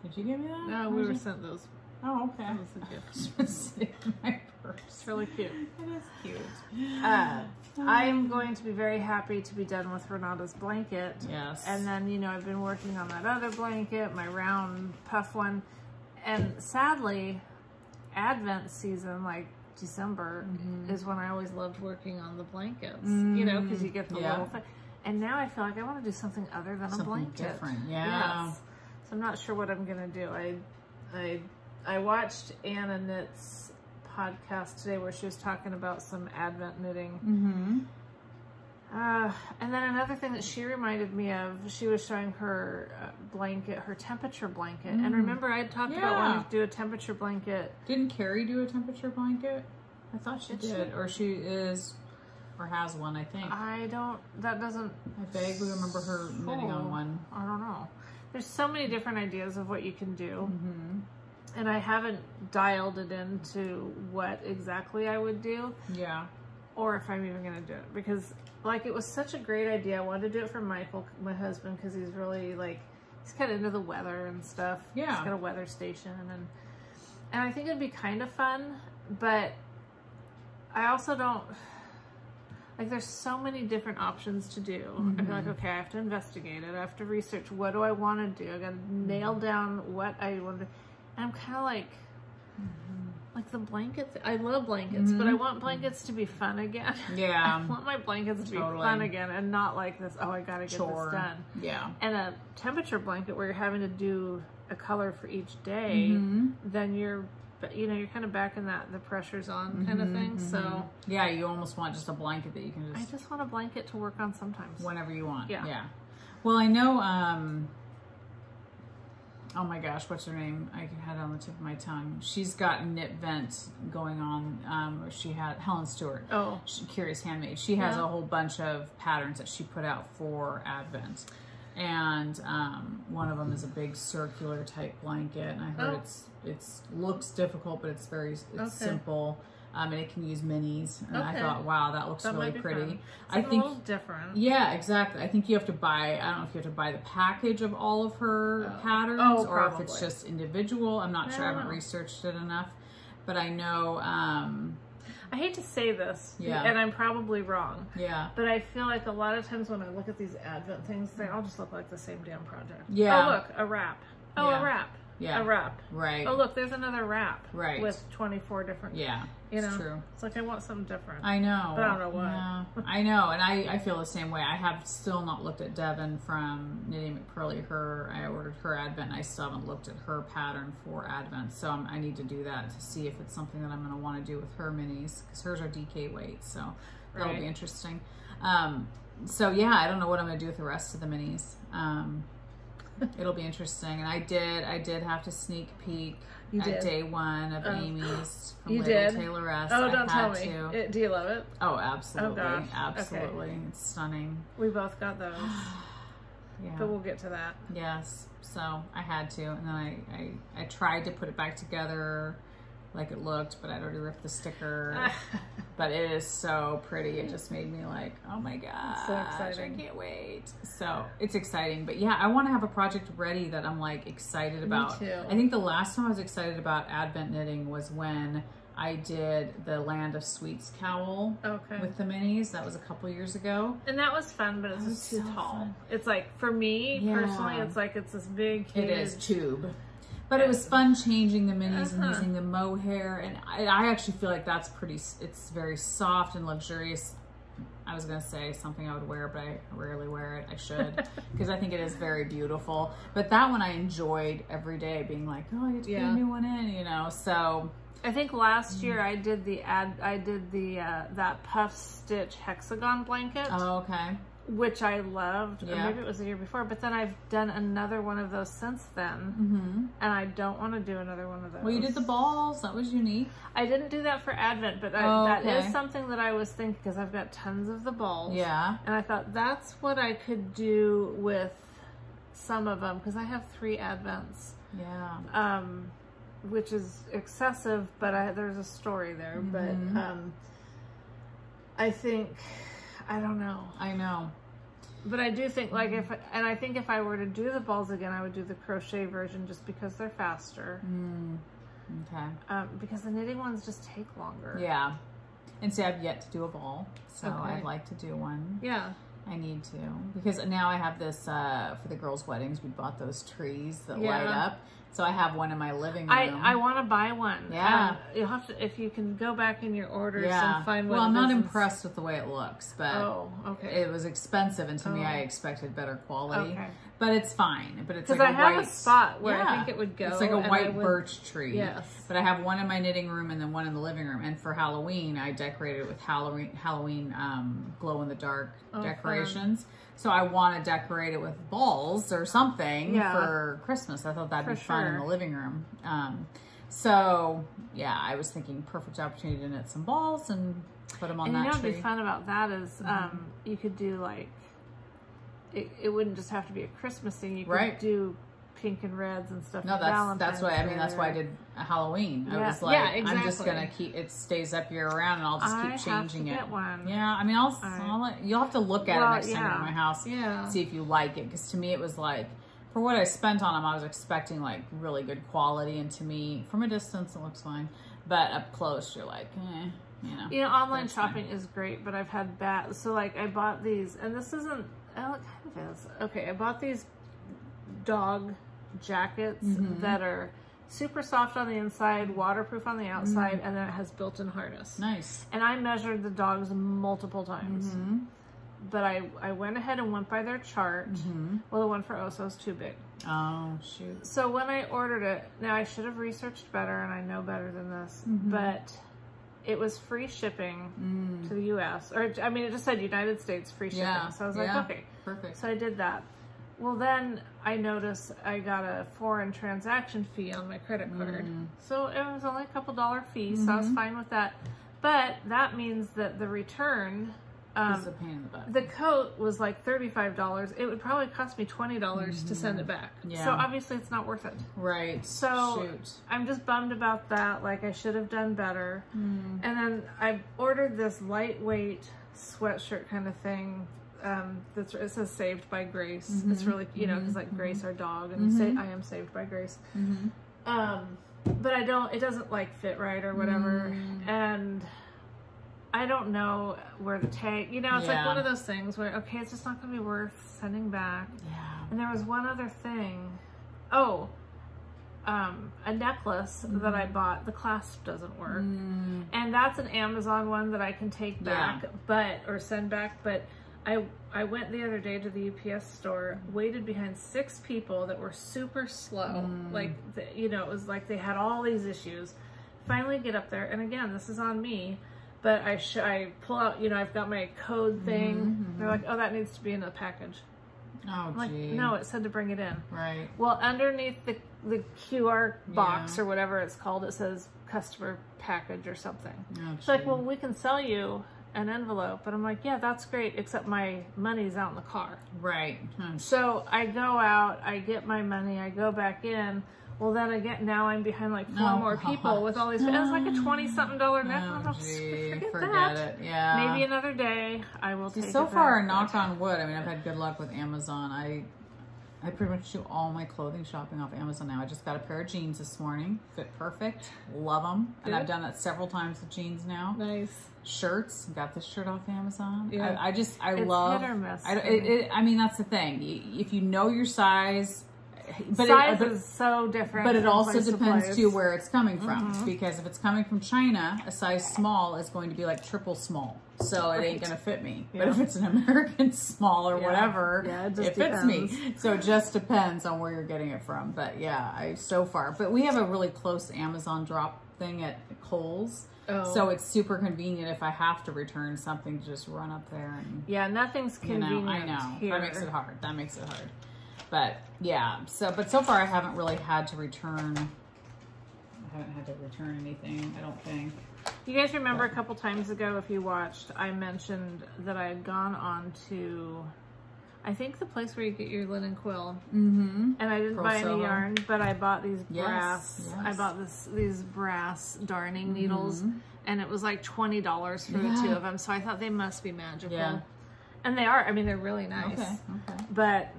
S2: Did you give me that?
S1: No, we were sent those.
S2: Oh, okay.
S1: That was a gift.
S2: It's in my purse.
S1: It's really cute.
S2: It is cute.
S1: I am going to be very happy to be done with Renata's blanket.
S2: Yes.
S1: And then, you know, I've been working on that other blanket, my round puff one. And sadly, Advent season, like December, is when I always loved working on the blankets. You know, because you get the little thing. And now I feel like I want to do something other than a blanket.
S2: Different, yeah.
S1: Yes. So I'm not sure what I'm going to do. I watched Anna Knit's podcast today where she was talking about some Advent knitting. And then another thing that she reminded me of, she was showing her blanket, her temperature blanket. And remember, I had talked about wanting to do a temperature blanket.
S2: Didn't Carrie do a temperature blanket? I thought she did. Or she is, or has one, I think.
S1: That doesn't...
S2: I vaguely remember her knitting on one.
S1: I don't know. There's so many different ideas of what you can do. And I haven't dialed it into what exactly I would do.
S2: Yeah.
S1: Or if I'm even going to do it. Because, like, it was such a great idea. I wanted to do it for Michael, my husband, because he's really, like, he's kind of into the weather and stuff.
S2: Yeah.
S1: He's got a weather station. And I think it'd be kind of fun. But I also don't... Like, there's so many different options to do.
S2: Mm-hmm.
S1: I feel like, okay, I have to investigate it. I have to research, what do I want to do? I got to nail down what I want to... And I'm kind of like the blankets. I love blankets, but I want blankets to be fun again.
S2: Yeah.
S1: I want my blankets to be fun again and not like this, oh, I got to get
S2: Chore.
S1: this done.
S2: Yeah.
S1: And a temperature blanket where you're having to do a color for each day, then you're kind of back in that the pressure's on kind of thing. So
S2: yeah, you almost want just a blanket that you can just...
S1: I just want a blanket to work on sometimes.
S2: Whenever you want.
S1: Yeah.
S2: Yeah. Well, I know, oh my gosh, what's her name? I had it on the tip of my tongue. She's got Knit Vent going on. Where she had Helen Stewart. Oh, Curious Handmade. She has a whole bunch of patterns that she put out for Advent, and one of them is a big circular type blanket. And I heard it's looks difficult, but it's simple. And it can use minis. And I thought, wow, that looks really pretty.
S1: I think a little different.
S2: Yeah, exactly. I think you have to buy, I don't know if you have to buy the package of all of her patterns or if it's just individual. I'm not sure. I haven't researched it enough. But I know...
S1: I hate to say this, and I'm probably wrong.
S2: Yeah.
S1: But I feel like a lot of times when I look at these Advent things, they all just look like the same damn project.
S2: Yeah.
S1: Oh, look, a wrap. Oh, a wrap.
S2: Yeah.
S1: A wrap.
S2: Right.
S1: Oh, look, there's another wrap.
S2: Right.
S1: With 24 different.
S2: Yeah.
S1: It's
S2: true.
S1: It's like I want something different.
S2: I know.
S1: But I don't know what.
S2: Yeah. I know. And I feel the same way. I have still not looked at Devin from Knitting McPurley. I ordered her Advent. And I still haven't looked at her pattern for Advent. So I need to do that to see if it's something that I'm going to want to do with her minis. Because hers are DK weight. So that'll be interesting. So yeah, I don't know what I'm going to do with the rest of the minis. It'll be interesting. And I did have to sneak peek at day one of Amy's from Lady Tailoress.
S1: Oh, don't tell me. Do you love it?
S2: Oh, absolutely.
S1: Oh, gosh.
S2: Absolutely.
S1: Okay.
S2: It's stunning.
S1: We both got those.
S2: Yeah.
S1: But we'll get to that.
S2: Yes. So I had to. And then I tried to put it back together like it looked, but I'd already ripped the sticker. But it is so pretty. It just made me like, oh my gosh,
S1: so exciting.
S2: I can't wait. So it's exciting. But yeah, I want to have a project ready that I'm like excited about.
S1: Me too.
S2: I think the last time I was excited about Advent knitting was when I did the Land of Sweets cowl with the minis. That was a couple years ago.
S1: And that was fun, but it's just too tall. Fun. It's like, for me personally, it's like it's this big, huge...
S2: It is tube. But it was fun changing the minis and using the mohair. And I actually feel like that's it's very soft and luxurious. I was going to say something I would wear, but I rarely wear it. I should, because I think it is very beautiful. But that one I enjoyed every day, being like, oh, I get to put a new one in, you know, so...
S1: I think last year I did that puff stitch hexagon blanket.
S2: Oh, okay.
S1: Which I loved, or maybe it was the year before, but then I've done another one of those since then, and I don't want to do another one of those.
S2: Well, you did the balls. That was unique.
S1: I didn't do that for Advent, but that is something that I was thinking, because I've got tons of the balls. Yeah. And I thought that's what I could do with some of them, because I have 3 Advents. Yeah. Which is excessive, but there's a story there. But I think... I don't know.
S2: I know.
S1: But I do think, like, I think if I were to do the balls again, I would do the crochet version just because they're faster. Okay. Because the knitting ones just take longer.
S2: Yeah. And see, I've yet to do a ball, so I'd like to do one. Yeah. I need to. Because now I have this, for the girls' weddings, we bought those trees that light up. So I have one in my living room.
S1: I want to buy one. Yeah. You'll have to, if you can go back in your orders and find one.
S2: Well, I'm not impressed with the way it looks, but
S1: it
S2: was expensive, and to me, I expected better quality. Okay. But it's fine. But it's like
S1: a white... Because I have a spot where I think it would go.
S2: It's like a white birch tree. Yes. But I have one in my knitting room and then one in the living room. And for Halloween, I decorated it with Halloween glow-in-the-dark decorations. Fun. So I want to decorate it with balls or something for Christmas. I thought that'd be fun in the living room. So yeah, I was thinking perfect opportunity to knit some balls and put them on that tree.
S1: And what'd be fun about that is you could do like, it wouldn't just have to be a Christmas thing. You could do pink and reds and stuff.
S2: No, that's why. I mean, that's why I did a Halloween. I was like,
S1: exactly.
S2: I'm just gonna keep it stays up year round, and I'll just keep changing it.
S1: Get one.
S2: Yeah, I mean, you'll have to look at it next time you're at my house.
S1: Yeah.
S2: See if you like it, because to me it was like, for what I spent on them, I was expecting like really good quality, and to me, from a distance, it looks fine, but up close, you're like,
S1: You know, online shopping is great, but I've had bad. So like, I bought these, and this isn't. Oh, it kind of is. Okay, I bought these dog jackets that are super soft on the inside, waterproof on the outside, and then it has built-in harness.
S2: Nice.
S1: And I measured the dogs multiple times. But I went ahead and went by their chart. Well, the one for Oso is too big.
S2: Oh, shoot.
S1: So when I ordered it, now I should have researched better, and I know better than this, but it was free shipping to the U.S. Or, I mean, it just said United States free shipping.
S2: Yeah.
S1: So I was like, okay.
S2: Perfect.
S1: So I did that. Well, then I noticed I got a foreign transaction fee on my credit card. So it was only a couple $1 fee, so I was fine with that. But that means that the return...
S2: it's a pain in the butt.
S1: The coat was like $35. It would probably cost me $20 to send it back. Yeah. So obviously it's not worth it.
S2: Right.
S1: So I'm just bummed about that. Like, I should have done better. And then I ordered this lightweight sweatshirt kind of thing. It says "Saved by Grace." It's really, you know, because like Grace, our dog, and say I am saved by Grace. But it doesn't like fit right or whatever. And I don't know where the tag, you know, it's like one of those things where, okay, it's just not going to be worth sending back. And there was one other thing. Oh, a necklace that I bought, the clasp doesn't work. And that's an Amazon one that I can take back, or send back. But I went the other day to the UPS store, waited behind 6 people that were super slow. Like, you know, it was like they had all these issues. Finally get up there, and again, this is on me. But I pull out, you know, I've got my code thing. They're like, oh, that needs to be in the package.
S2: Oh,
S1: I'm like, no, it said to bring it in.
S2: Right.
S1: Well, underneath the QR box or whatever it's called, it says customer package or something.
S2: Oh,
S1: it's like, well, we can sell you an envelope. But I'm like, yeah, that's great, except my money's out in the car.
S2: Right.
S1: So I go out, I get my money, I go back in. Well, then again, now I'm behind like 4 more people with all these. It's like a $20-something necklace. Forget
S2: it. Yeah.
S1: Maybe another day I will take it
S2: so
S1: back.
S2: far, knock on wood, I mean, I've had good luck with Amazon. I pretty much do all my clothing shopping off Amazon now. I just got a pair of jeans this morning. Fit perfect. Love them. And I've done that several times with jeans now.
S1: Nice.
S2: Shirts. Got this shirt off Amazon.
S1: Yeah.
S2: It's love.
S1: Hit or miss.
S2: I mean, that's the thing. If you know your size... But
S1: size is so different.
S2: But it also depends too where it's coming from. Because if it's coming from China, a size small is going to be like triple small. So it ain't going to fit me. But if it's an American small or whatever, it fits me. So it just depends on where you're getting it from. But yeah, so far. But we have a really close Amazon drop thing at Kohl's. So it's super convenient if I have to return something to just run up there. And,
S1: nothing's convenient.
S2: I know.
S1: Here.
S2: That makes it hard. But yeah, but so far I haven't really had to return. I haven't had to return anything, I don't think.
S1: You guys remember a couple times ago, if you watched, I mentioned that I had gone on to, I think the place where you get your linen quill. And I didn't buy any yarn, but I bought these brass. I bought these brass darning needles, and it was like $20 for the 2 of them. So I thought they must be magical, and they are. I mean, they're really nice. Okay. But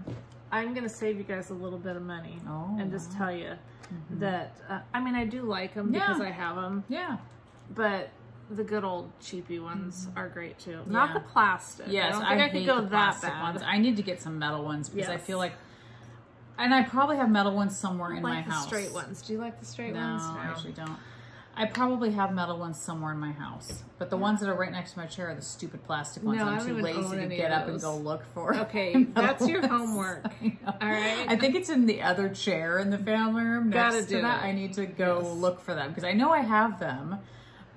S1: I'm going to save you guys a little bit of money and just tell you that, I mean, I do like them because I have them. Yeah. But the good old cheapy ones are great too. Not the plastic.
S2: Yes,
S1: I don't think I could go that bad.
S2: Ones. I need to get some metal ones because I feel like, and I probably have metal ones somewhere in my house.
S1: Straight ones. Do you like the straight ones?
S2: No, I actually don't. I probably have metal ones somewhere in my house, but the ones that are right next to my chair are the stupid plastic ones. I'm too lazy to get up and go look for.
S1: Okay, that's your homework. All right.
S2: I think it's in the other chair in the family room next to that. I need to go look for them because I know I have them,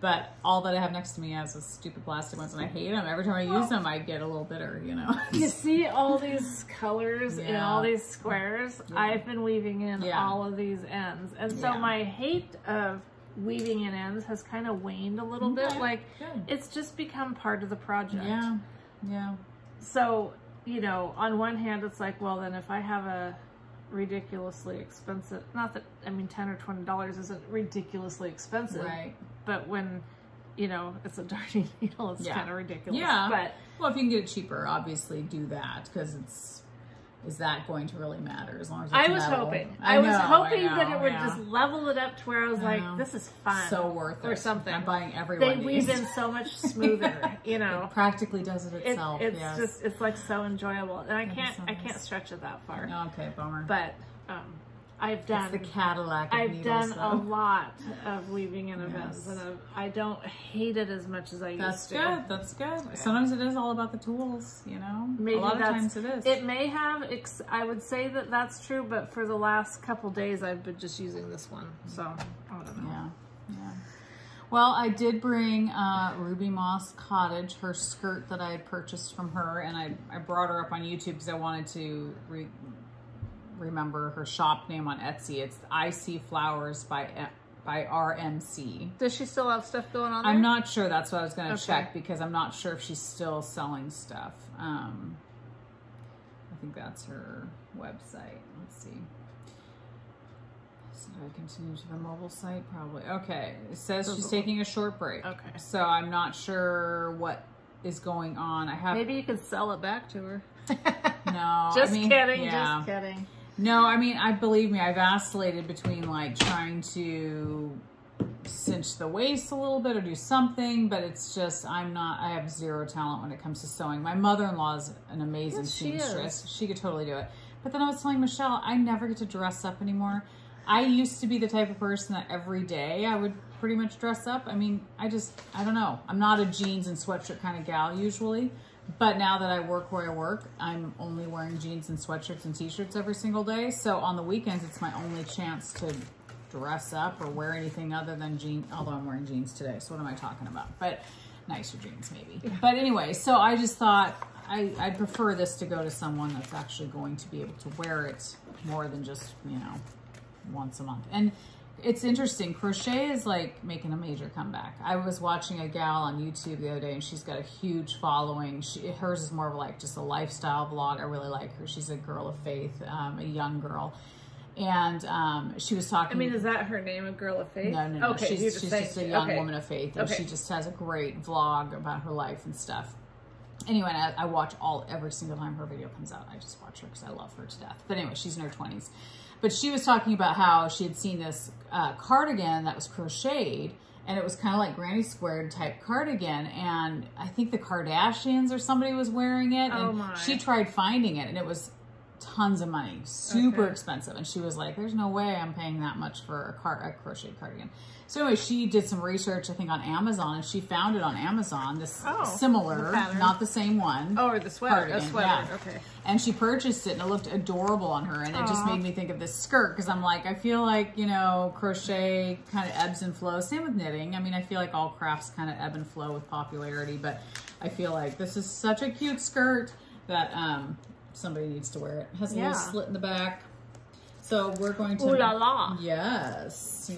S2: but all that I have next to me has the stupid plastic ones, and I hate them. Every time I use them, I get a little bitter, you know.
S1: You see all these colors in all these squares? I've been weaving in all of these ends, and so my hate of weaving in ends has kind of waned a little bit. Like, it's just become part of the project. Yeah. So, you know, on one hand, it's like, well, then if I have ridiculously expensive. Not that, I mean, $10 or $20 isn't ridiculously expensive.
S2: Right.
S1: But when, you know, it's a darning needle, it's kind of ridiculous.
S2: Yeah.
S1: But,
S2: well, if you can get it cheaper, obviously do that, because is that going to really matter as long as it's
S1: I was
S2: metal?
S1: hoping.
S2: I
S1: was
S2: know,
S1: hoping
S2: I know,
S1: that it would
S2: yeah.
S1: just level it up to where I was like, this is fun.
S2: So worth it.
S1: Or something.
S2: I'm buying everyone.
S1: They weave in so much smoother, you know.
S2: It practically does it itself.
S1: It's
S2: yes.
S1: just, it's like so enjoyable. And I can't stretch it that far.
S2: Okay, bummer.
S1: But I've done
S2: it's the Cadillac of needles,
S1: done
S2: though.
S1: a lot of weaving in events, and I don't hate it as much as I used to.
S2: That's good. Yeah. Sometimes it is all about the tools, you know.
S1: Maybe
S2: a lot of times it is.
S1: It may have. I would say that that's true, but for the last couple days, I've been just using this one, so I don't know.
S2: Yeah. Well, I did bring Ruby Moss Cottage, her skirt that I had purchased from her, and I brought her up on YouTube because I wanted to remember her shop name on Etsy. It's I See Flowers by RMC.
S1: Does she still have stuff going on there?
S2: I'm not sure. That's what I was going to check, because I'm not sure if she's still selling stuff. I think that's her website. Let's see. So do I continue to the mobile site? Probably. Okay. It says she's taking a short break.
S1: Okay.
S2: So I'm not sure what is going on.
S1: Maybe you could sell it back to her.
S2: No.
S1: Just kidding.
S2: Yeah.
S1: Just kidding.
S2: No, I mean, believe me, I vacillated between like trying to cinch the waist a little bit or do something, but it's just, I have zero talent when it comes to sewing. My mother-in-law is an amazing seamstress. She could totally do it. But then I was telling Michelle, I never get to dress up anymore. I used to be the type of person that every day I would pretty much dress up. I mean, I don't know. I'm not a jeans and sweatshirt kind of gal usually. But now that I work where I work, I'm only wearing jeans and sweatshirts and t-shirts every single day. So on the weekends, it's my only chance to dress up or wear anything other than jeans, although I'm wearing jeans today. So what am I talking about? But nicer jeans maybe. Yeah. But anyway, so I just thought I'd prefer this to go to someone that's actually going to be able to wear it more than just, you know, once a month. And it's interesting. Crochet is like making a major comeback. I was watching a gal on YouTube the other day, and she's got a huge following. Hers is more of like just a lifestyle vlog. I really like her. She's a girl of faith, a young girl. And she was talking.
S1: I mean, is that her name, a girl of faith?
S2: No.
S1: Okay,
S2: she's just a young woman of faith, and she just has a great vlog about her life and stuff. Anyway, I watch every single time her video comes out. I just watch her because I love her to death. But anyway, she's in her 20s. But she was talking about how she had seen this cardigan that was crocheted, and it was kind of like granny squared type cardigan, and I think the Kardashians or somebody was wearing it, and she tried finding it, and it was tons of money, super expensive, and she was like, there's no way I'm paying that much for a crocheted cardigan. So anyway, she did some research, I think, on Amazon, and she found it on Amazon, this similar, not the same one.
S1: Oh, or the sweater.
S2: Cardigan,
S1: a sweater, okay.
S2: And she purchased it, and it looked adorable on her, and it just made me think of this skirt, because I'm like, I feel like, you know, crochet kind of ebbs and flows. Same with knitting. I mean, I feel like all crafts kind of ebb and flow with popularity, but I feel like this is such a cute skirt that somebody needs to wear it. It has a little slit in the back. So we're going to...
S1: Ooh la la.
S2: Yes.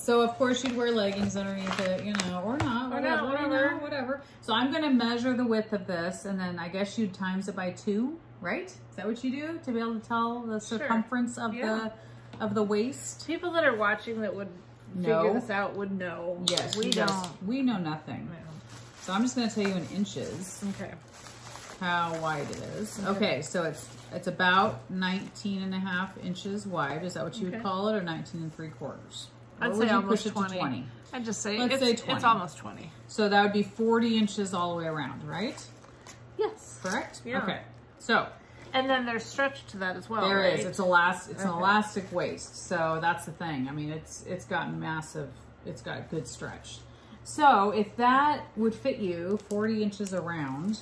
S2: So of course you'd wear leggings underneath it, you know, or not, whatever. So I'm going to measure the width of this, and then I guess you'd times it by 2, right? Is that what you do to be able to tell the circumference of the waist?
S1: People that are watching that would figure this out would know.
S2: Yes,
S1: we don't.
S2: We know nothing. No. So I'm just going to tell you in inches.
S1: Okay.
S2: How wide it is. Okay, so it's about 19.5 inches wide. Is that what you would call it, or 19 3/4?
S1: I'd say almost 20. I'd just say let's say 20. It's almost 20.
S2: So that would be 40 inches all the way around, right?
S1: Yes.
S2: Correct?
S1: Yeah.
S2: Okay. So.
S1: And then there's stretch to that as well.
S2: There is. It's an elastic waist. So that's the thing. I mean, it's got massive. It's got good stretch. So if that would fit you, 40 inches around.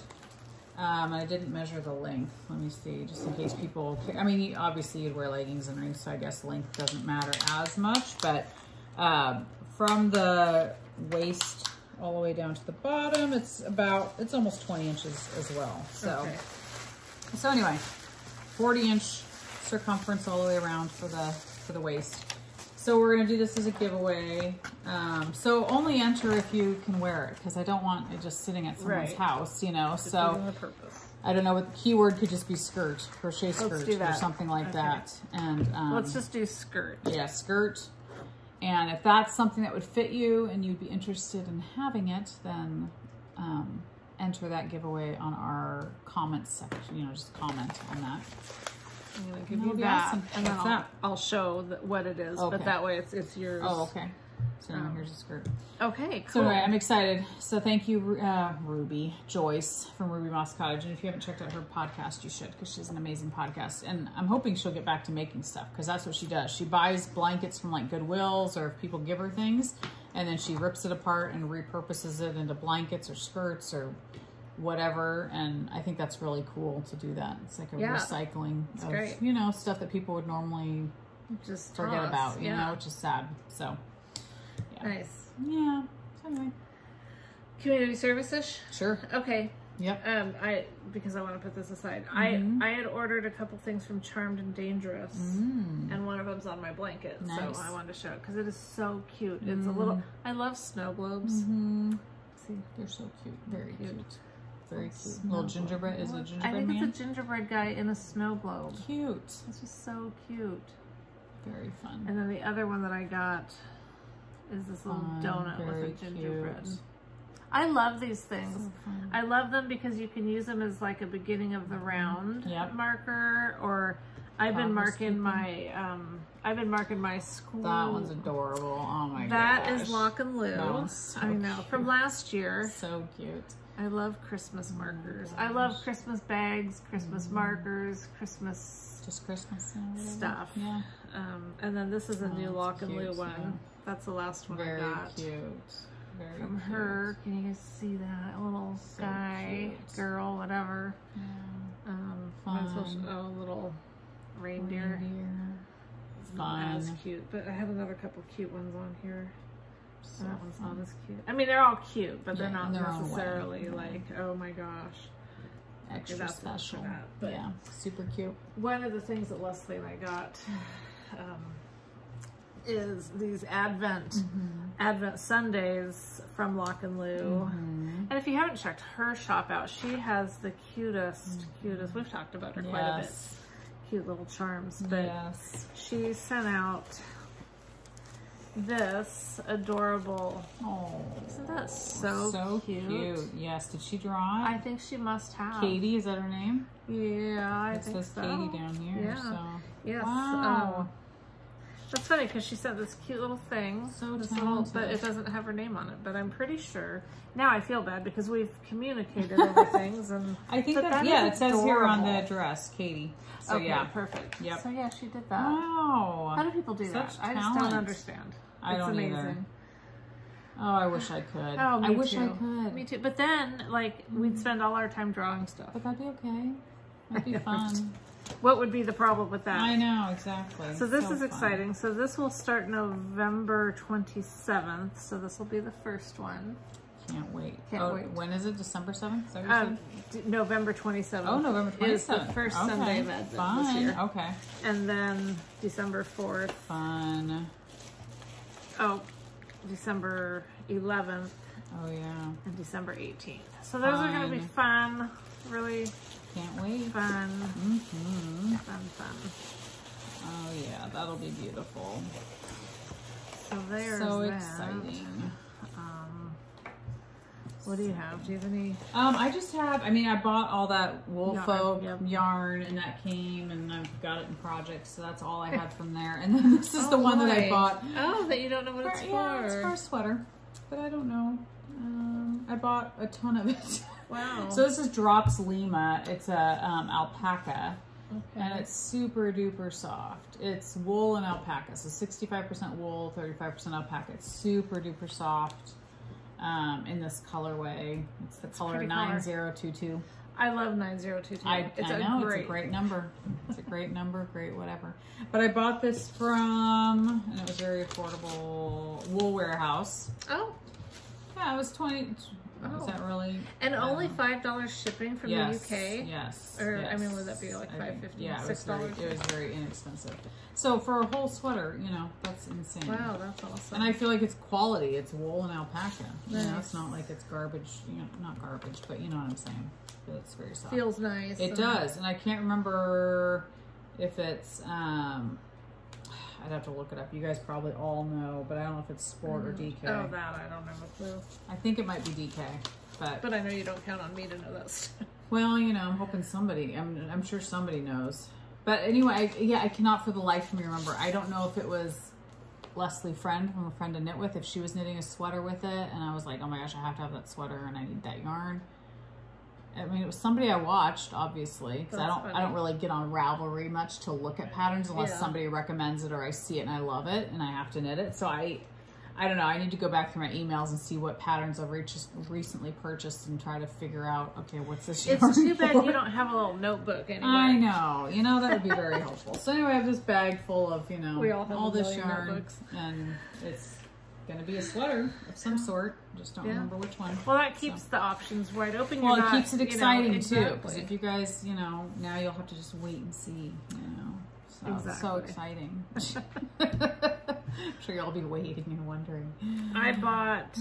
S2: I didn't measure the length. Let me see, just in case people... I mean, obviously you'd wear leggings underneath, so I guess length doesn't matter as much. But from the waist all the way down to the bottom, it's almost 20 inches as well. So, so anyway, 40-inch circumference all the way around for the waist. So we're going to do this as a giveaway. So only enter if you can wear it, because I don't want it just sitting at someone's house, you know.
S1: So
S2: I don't know what the keyword could just be skirt, crochet skirt or something like that. And
S1: let's just do skirt.
S2: Yeah, skirt. And if that's something that would fit you and you'd be interested in having it, then enter that giveaway on our comments section. You know, just comment on that.
S1: I'm gonna give you that, awesome. And then I'll show what it is. But that way it's yours.
S2: Oh, okay. So here's a skirt.
S1: Okay, cool.
S2: So anyway, I'm excited. So thank you, Joyce from Ruby Moss Cottage. And if you haven't checked out her podcast, you should, because she's an amazing podcast. And I'm hoping she'll get back to making stuff, because that's what she does. She buys blankets from like Goodwills, or if people give her things, and then she rips it apart and repurposes it into blankets or skirts or whatever. And I think that's really cool to do that. It's like a recycling of,
S1: great.
S2: You know, stuff that people would normally
S1: just
S2: forget about, you know, which is sad. So
S1: nice.
S2: Yeah. So anyway.
S1: Community service-ish?
S2: Sure.
S1: Okay.
S2: Yep.
S1: Because I want to put this aside. I had ordered a couple things from Charmed and Dangerous, and one of them's on my blanket, so I wanted to show it because it is so cute. It's a little. I love snow globes.
S2: See, they're so cute. Very cute. Very cute. Little gingerbread. Is it a gingerbread man?
S1: I think it's a gingerbread guy in a snow globe.
S2: Cute.
S1: It's just so cute.
S2: Very fun.
S1: And then the other one that I got is this little donut with a gingerbread. Cute. I love these things. So I love them because you can use them as like a beginning of the round marker, or I've been marking my school.
S2: That one's adorable. Oh my gosh.
S1: That is Lock and Lou.
S2: So
S1: I know, cute. From last year.
S2: So cute.
S1: I love Christmas markers. I love Christmas bags, Christmas markers,
S2: just Christmas
S1: stuff.
S2: Yeah.
S1: And then this is a new Lock and Lou one. That's the last one I got.
S2: Very cute. Very
S1: from her. Can you guys see that? A little guy, girl, whatever.
S2: Yeah.
S1: Fun. A little reindeer. It's not as cute, but I have another couple cute ones on here. So that one's not as cute. I mean, they're all cute, but they're not necessarily like, oh my gosh.
S2: Extra special. But yeah, super cute.
S1: One of the things that Leslie and I got is these Advent Sundays from Lock and Lou. And if you haven't checked her shop out, she has the cutest. We've talked about her quite a bit. Cute little charms. But she sent out this adorable.
S2: Oh,
S1: isn't that so cute?
S2: Yes. Did she draw it?
S1: I think she must have.
S2: Katie, is that her name?
S1: Yeah, I think so.
S2: It says Katie down here.
S1: Yeah.
S2: So.
S1: Yes.
S2: Wow.
S1: That's funny because she sent this cute little thing.
S2: So
S1: talented. But it doesn't have her name on it. But I'm pretty sure. Now I feel bad because we've communicated over things. And
S2: I think that it says here on the address, Katie. So
S1: okay, perfect.
S2: Yep.
S1: So yeah, she did that.
S2: Wow.
S1: How do people do that? I just don't understand.
S2: I don't
S1: amazing.
S2: Either. Oh, I wish I could.
S1: Oh,
S2: I wish I could.
S1: Me too. But then, like, we'd spend all our time drawing stuff.
S2: But that'd be okay. That'd be fun.
S1: What would be the problem with that?
S2: I know, exactly.
S1: So this is exciting. So this will start November 27th. So this will be the first one.
S2: Can't wait.
S1: Can't wait.
S2: When is it? December 7th? Is that what you said?
S1: November 27th.
S2: Oh, November 27th.
S1: Is the first Sunday of Advent this year.
S2: Okay.
S1: And then December 4th.
S2: Fun.
S1: Oh, December 11th.
S2: Oh, yeah.
S1: And December 18th. So those are going to be fun. Really
S2: can't wait.
S1: Fun. Fun.
S2: Oh, yeah. That'll be beautiful.
S1: So there's
S2: so
S1: that.
S2: Exciting.
S1: What do you have? Do you have any?
S2: I just have, I bought all that wool folk yarn and that came and I've got it in projects. So that's all I had from there. And then this is the one that I bought.
S1: Oh, that you don't know what it's for.
S2: Yeah, it's for a sweater, but I don't know. I bought a ton of it.
S1: Wow.
S2: So this is Drops Lima. It's a alpaca.
S1: Okay.
S2: And it's super duper soft. It's wool and alpaca. So 65% wool, 35% alpaca. It's super duper soft. In this colorway. It's the color 9022.
S1: I love 9022.
S2: I know, it's a great number. It's a great number, great whatever. But I bought this from, and it was very affordable, Wool Warehouse.
S1: Oh.
S2: Yeah, it was Is that really?
S1: And only $5 shipping from the UK?
S2: Yes.
S1: Or,
S2: yes.
S1: I mean, would that be like $5.50?
S2: Yeah,
S1: $6?
S2: It was very inexpensive. So for a whole sweater, you know, that's insane.
S1: Wow, that's awesome.
S2: And I feel like it's quality. It's wool and alpaca.
S1: Nice.
S2: You know, it's not like it's garbage. You know, not garbage, but you know what I'm saying. But it's very soft.
S1: Feels nice.
S2: It does, and I can't remember if it's. I'd have to look it up. You guys probably all know, but I don't know if it's Sport or DK.
S1: Oh, that I don't have a clue.
S2: I think it might be DK, but
S1: I know you don't count on me to know that stuff.
S2: well, you know, I'm hoping somebody. I'm sure somebody knows. But anyway, I cannot for the life of me remember. I don't know if it was Leslie Friend from A Friend to Knit With, if she was knitting a sweater with it, and I was like, oh my gosh, I have to have that sweater, and I need that yarn. I mean, it was somebody I watched, obviously, because I don't really get on Ravelry much to look at patterns unless somebody recommends it or I see it and I love it and I have to knit it. So I don't know. I need to go back through my emails and see what patterns I've recently purchased and try to figure out, okay, what's this yarn
S1: It's too bad
S2: for?
S1: you don't have a little notebook anywhere.
S2: I know. You know, that would be very helpful. So anyway, I have this bag full of, you know,
S1: We all have
S2: all
S1: a
S2: this
S1: million
S2: yarn,
S1: notebooks.
S2: and it's going to be a sweater of some sort. Just don't remember which one.
S1: Well, that keeps the options wide open.
S2: Well,
S1: You're
S2: it keeps it exciting too,
S1: exactly.
S2: because if you guys, you know, now you'll have to just wait and see, you know. So it's so exciting. I'm sure you'll be waiting and wondering.
S1: I bought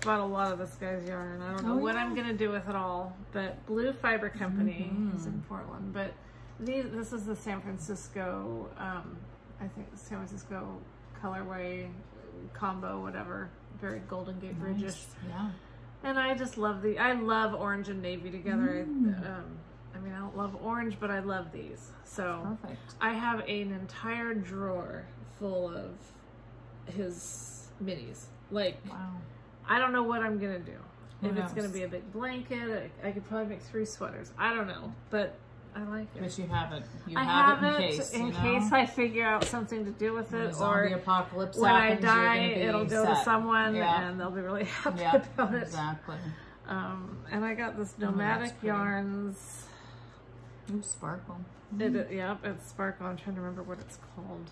S1: a lot of this guy's yarn. I don't know what I'm gonna do with it all, but Blue Fiber Company is in Portland. But this is the San Francisco, I think San Francisco colorway combo, whatever. Very Golden Gate Bridge-ish.
S2: Yeah.
S1: And I just love I love orange and navy together. I mean, I don't love orange, but I love these. So
S2: perfect.
S1: I have an entire drawer full of his minis. Like,
S2: wow.
S1: I don't know what I'm gonna do.
S2: Who
S1: if
S2: knows?
S1: it's gonna be a big blanket, I could probably make 3 sweaters. I don't know, but I like it.
S2: But you have it.
S1: I have
S2: it in case
S1: I figure out something to do with it,
S2: or
S1: or
S2: apocalypse
S1: when I
S2: happens,
S1: die,
S2: you're gonna be
S1: it'll go to
S2: set.
S1: someone and they'll be really happy about it.
S2: Exactly.
S1: And I got this Nomadic Yarns.
S2: Ooh, sparkle.
S1: It's sparkle. I'm trying to remember what it's called.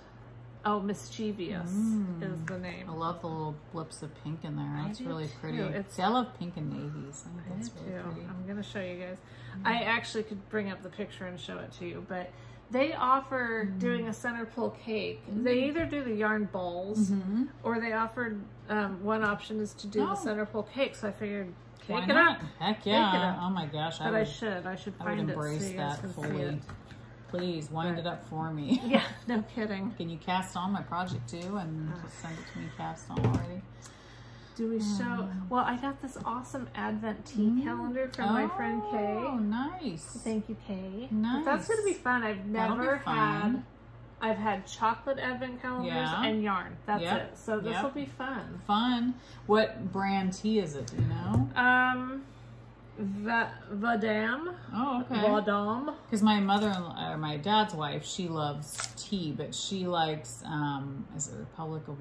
S1: Oh, Mischievous is the name.
S2: I love the little blips of pink in there. It's really pretty. See, I love pink and navies. I think that's really pretty.
S1: I'm going to show you guys. I actually could bring up the picture and show it to you, but they offer doing a center pull cake. They either do the yarn balls or they offered, one option is to do the center pull cake. So I figured, cake it up.
S2: Heck yeah. Oh my gosh.
S1: But I should find it so you guys can see it.
S2: Please wind it up for me.
S1: Yeah, no kidding.
S2: Can you cast on my project too and just send it to me cast on already?
S1: Do we show? Well, I got this awesome Advent tea calendar from my friend Kay.
S2: Oh, nice.
S1: Thank you, Kay.
S2: Nice.
S1: But that's going to be fun. I've had chocolate Advent calendars and yarn. That's it. So this will be fun.
S2: Fun. What brand tea is it? Do you know?
S1: Vadam.
S2: Oh, okay.
S1: Vadam.
S2: Because my mother-in-law, or my dad's wife, she loves tea, but she likes, is it Republic of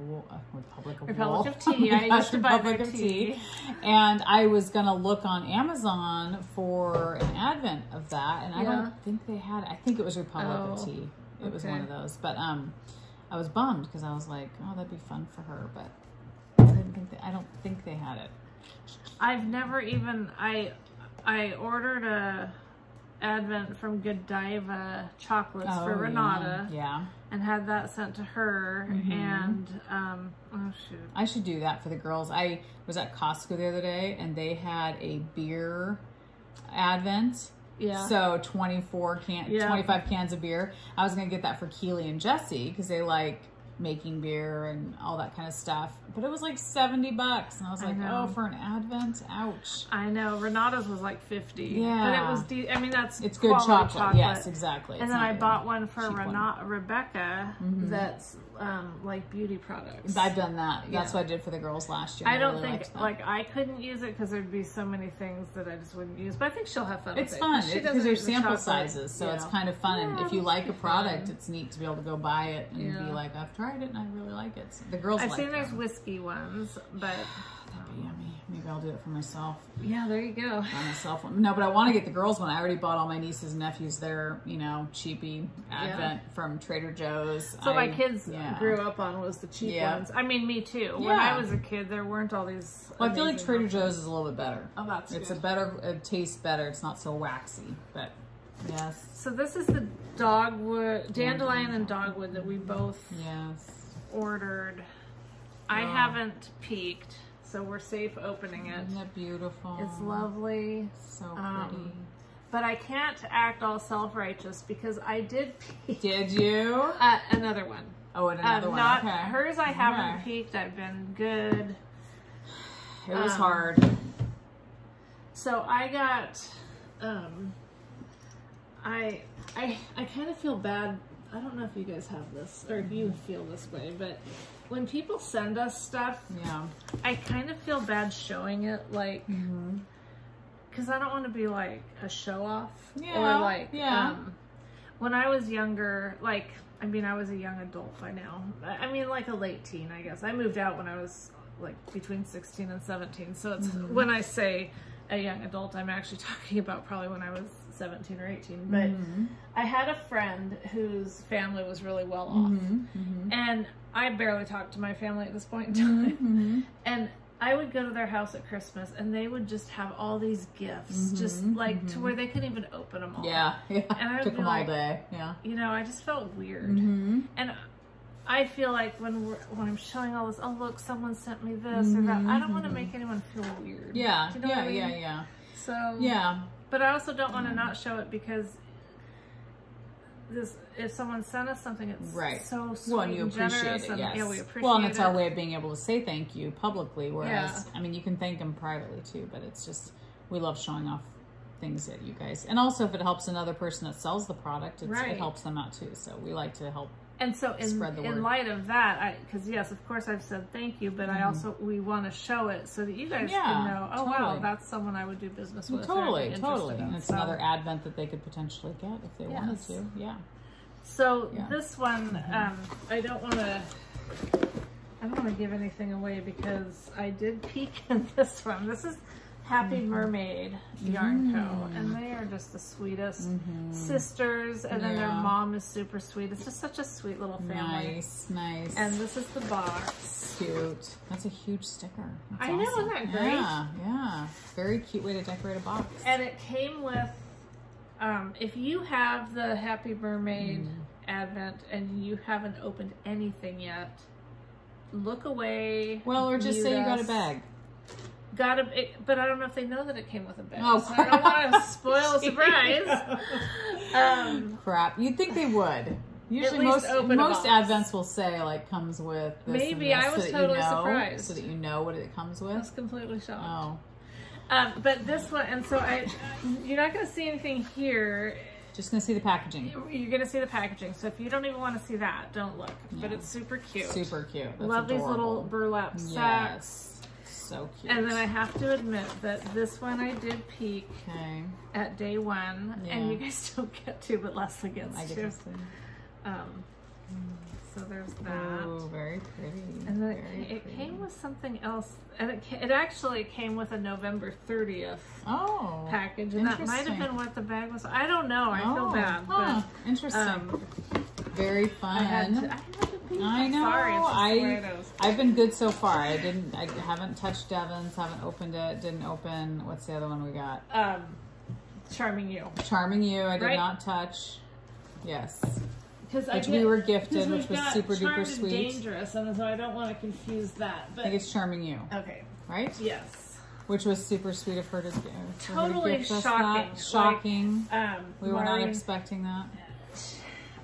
S2: Tea.
S1: I used to buy their tea.
S2: And I was going to look on Amazon for an advent of that, and I don't think they had it. I think it was Republic of Tea. It was one of those. But I was bummed because I was like, oh, that'd be fun for her, but I don't think they had it.
S1: I've never even, I ordered a Advent from Godiva chocolates for Renata.
S2: Yeah.
S1: And had that sent to her. And, oh shoot.
S2: I should do that for the girls. I was at Costco the other day and they had a beer Advent. Yeah. So 25 cans of beer. I was going to get that for Keely and Jesse because they like making beer and all that kind of stuff, but it was like $70 and I was like, oh, for an Advent, ouch.
S1: I know. Renata's was like 50.
S2: Yeah,
S1: but it was I mean, it's
S2: good chocolate. Yes, exactly.
S1: And then I bought one for Rebecca that's like beauty products.
S2: I've done that. That's what I did for the girls last year.
S1: I don't think I couldn't use it because there'd be so many things that I just wouldn't use, but I think she'll have fun with it.
S2: It's fun because there's sample sizes, so it's kind of fun. And if you like a product, it's neat to be able to go buy it and be like, I've tried it and I really like it. So the girls
S1: I've seen there's whiskey ones, but
S2: that'd be yummy. Maybe I'll do it for myself.
S1: Yeah, there you go.
S2: Buy myself one. No, but I want to get the girls one. I already bought all my nieces and nephews their, you know, cheapy Advent from Trader Joe's.
S1: So my kids grew up on was the cheap ones. I mean, me too. When I was a kid, there weren't all these.
S2: Well, I feel like Trader Joe's is a little bit better.
S1: Oh, that's
S2: good. It tastes better. It's not so waxy, but yes.
S1: So this is the dogwood, dandelion and dogwood that we both ordered. I haven't peeked. So we're safe opening it.
S2: Isn't that beautiful?
S1: It's lovely.
S2: So pretty.
S1: But I can't act all self-righteous because I did peek.
S2: Did you?
S1: Another one.
S2: Oh, and another one.
S1: Not
S2: okay.
S1: Hers I haven't peeked. I've been good.
S2: It was hard.
S1: So I got, I kind of feel bad. I don't know if you guys have this or if you feel this way, but when people send us stuff, I kind of feel bad showing it, like, because I don't want to be like a show off, or like, when I was younger, like, I mean, I was a young adult by now. I mean, like a late teen, I guess. I moved out when I was like between 16 and 17. So it's when I say a young adult, I'm actually talking about probably when I was 17 or 18. But I had a friend whose family was really well off. And I barely talked to my family at this point in time. And I would go to their house at Christmas and they would just have all these gifts, just like to where they couldn't even open them all. And I would
S2: took
S1: be
S2: them
S1: like,
S2: all day.
S1: You know, I just felt weird. And I feel like when I'm showing all this, oh look, someone sent me this or that. I don't want to make anyone feel weird. Do you know what I mean? So but I also don't want to not show it because if someone sent us something, it's so sweet.
S2: Well, and you appreciate
S1: generous,
S2: it.
S1: and,
S2: Yes.
S1: we appreciate
S2: well, and it's
S1: it.
S2: our way of being able to say thank you publicly. Whereas, I mean, you can thank them privately too, but it's just we love showing off things that you guys, and also if it helps another person that sells the product, it helps them out too. So we like to help. And so in light of that, because yes, of course I've said thank you, but I also, we want to show it so that you guys can know, oh wow, that's someone I would do business with. Totally. And it's another Advent that they could potentially get if they wanted to.
S1: So this one, I don't want to give anything away because I did peek in this one. This is Happy Mermaid Yarn Co. And they are just the sweetest sisters. And then their mom is super sweet. It's just such a sweet little family.
S2: Nice.
S1: And this is the box.
S2: Cute. That's a huge sticker. That's
S1: I know,
S2: awesome.
S1: isn't that great?
S2: Yeah. Very cute way to decorate a box.
S1: And it came with, if you have the Happy Mermaid Advent and you haven't opened anything yet, look away.
S2: Well, or just say you got a bag.
S1: But I don't know if they know that it came with a bag. So I don't want to spoil a surprise.
S2: Crap. You'd think they would. Usually most Advents will say like comes with this.
S1: Maybe
S2: and this,
S1: I was
S2: so
S1: totally surprised.
S2: So that you know what it comes with.
S1: I was completely shocked.
S2: Oh.
S1: But this one, and so you're not going to see anything here.
S2: Just going to see the packaging.
S1: You're going to see the packaging. So if you don't even want to see that, don't look. But it's super cute.
S2: Super cute. That's
S1: Love
S2: adorable.
S1: These little burlap sacks.
S2: So cute.
S1: And then I have to admit that this one I did peek at day one, and you guys don't get to, but Leslie gets to. I get to see. So there's that.
S2: Oh, very pretty.
S1: And then it came with something else, and it actually came with a November 30th package, and that might have been what the bag was. I don't know. I feel bad. But,
S2: interesting. Very fun.
S1: I had to peek.
S2: I know.
S1: Sorry, it's just the way it is.
S2: I've been good so far. I haven't touched Devon's. Haven't opened it. Didn't open. What's the other one we got?
S1: Charming You.
S2: Charming You. I did not touch. Yes. Which we were gifted, which was super duper sweet.
S1: Dangerous, and so I don't want to confuse that. But
S2: I think it's Charming You.
S1: Okay.
S2: Right?
S1: Yes.
S2: Which was super sweet of her to give.
S1: Totally shocking.
S2: Shocking. We were not expecting that.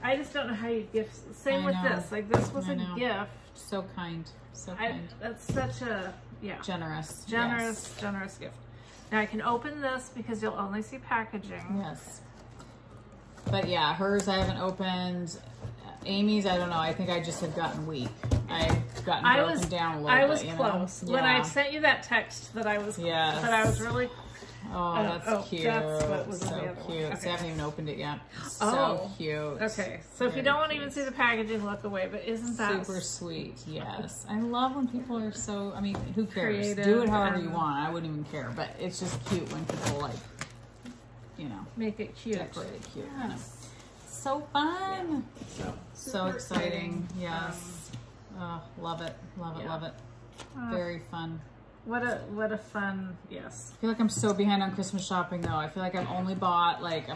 S1: I just don't know how you gift. Same with this. Like this was a gift.
S2: So kind. So kind.
S1: That's such a
S2: generous
S1: gift. Now I can open this because you'll only see packaging.
S2: Yes. But yeah, hers I haven't opened. Amy's, I don't know. I think I just have gotten weak. I've gotten broken down a little bit.
S1: I was close. When I sent you that text that I was really
S2: Oh, that's cute.
S1: That's what was in the
S2: So
S1: other
S2: cute.
S1: one. Okay.
S2: See, I haven't even opened it yet. So
S1: Oh,
S2: cute.
S1: Okay, so if you don't want to even see the packaging, look away. But isn't that
S2: Super sweet? Yes. I love when people are so, I mean, who cares?
S1: Creative
S2: Do it however
S1: and-
S2: you want. I wouldn't even care. But it's just cute when people like, you know,
S1: make it cute?
S2: decorate it cute.
S1: Yes.
S2: You know. So fun.
S1: So
S2: So
S1: super
S2: exciting. Yes. Oh, love it. Love it.
S1: yeah.
S2: Love it. Very fun.
S1: What a fun, yes.
S2: I feel like I'm so behind on Christmas shopping though. I feel like I've only bought like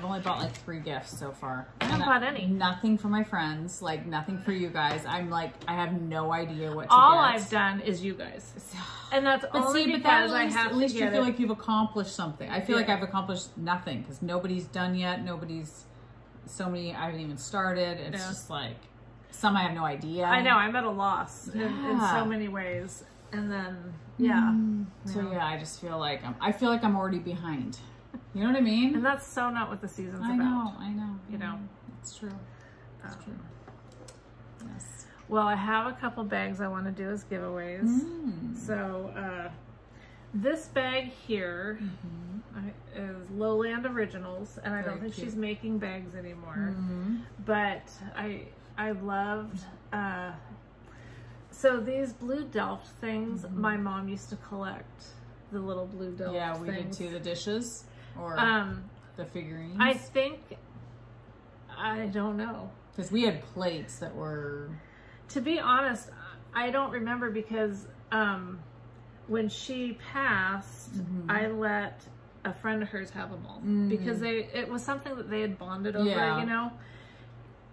S2: 3 gifts so far.
S1: I haven't bought any.
S2: Nothing for my friends, like nothing for you guys. I'm like, I have no idea what to
S1: All
S2: get.
S1: I've done is you guys. And that's
S2: But
S1: only
S2: see,
S1: because I
S2: at
S1: have
S2: least
S1: to
S2: you
S1: get
S2: feel
S1: it.
S2: like you've accomplished something. I feel like
S1: Yeah.
S2: I've accomplished nothing because nobody's done yet. Nobody's, so many I haven't even started. It's just like, some I have no idea.
S1: I know, I'm at a loss in
S2: Yeah.
S1: so many ways. And then, yeah.
S2: So yeah, I just feel like I feel like I'm already behind. You know what I mean?
S1: And that's so not what the season's
S2: I
S1: about.
S2: know, I know.
S1: You know?
S2: It's true. It's true. Yes.
S1: Well, I have a couple bags I want to do as giveaways. So, this bag here is Lowland Originals, and I don't
S2: Very
S1: think
S2: cute.
S1: she's making bags anymore. But I loved, so these blue Delft things, my mom used to collect the little blue Delft
S2: Yeah, we
S1: things.
S2: did too. The dishes or the figurines.
S1: I think, I don't know.
S2: Because we had plates that were.
S1: To be honest, I don't remember because when she passed, I let a friend of hers have them all because it was something that they had bonded over, you know.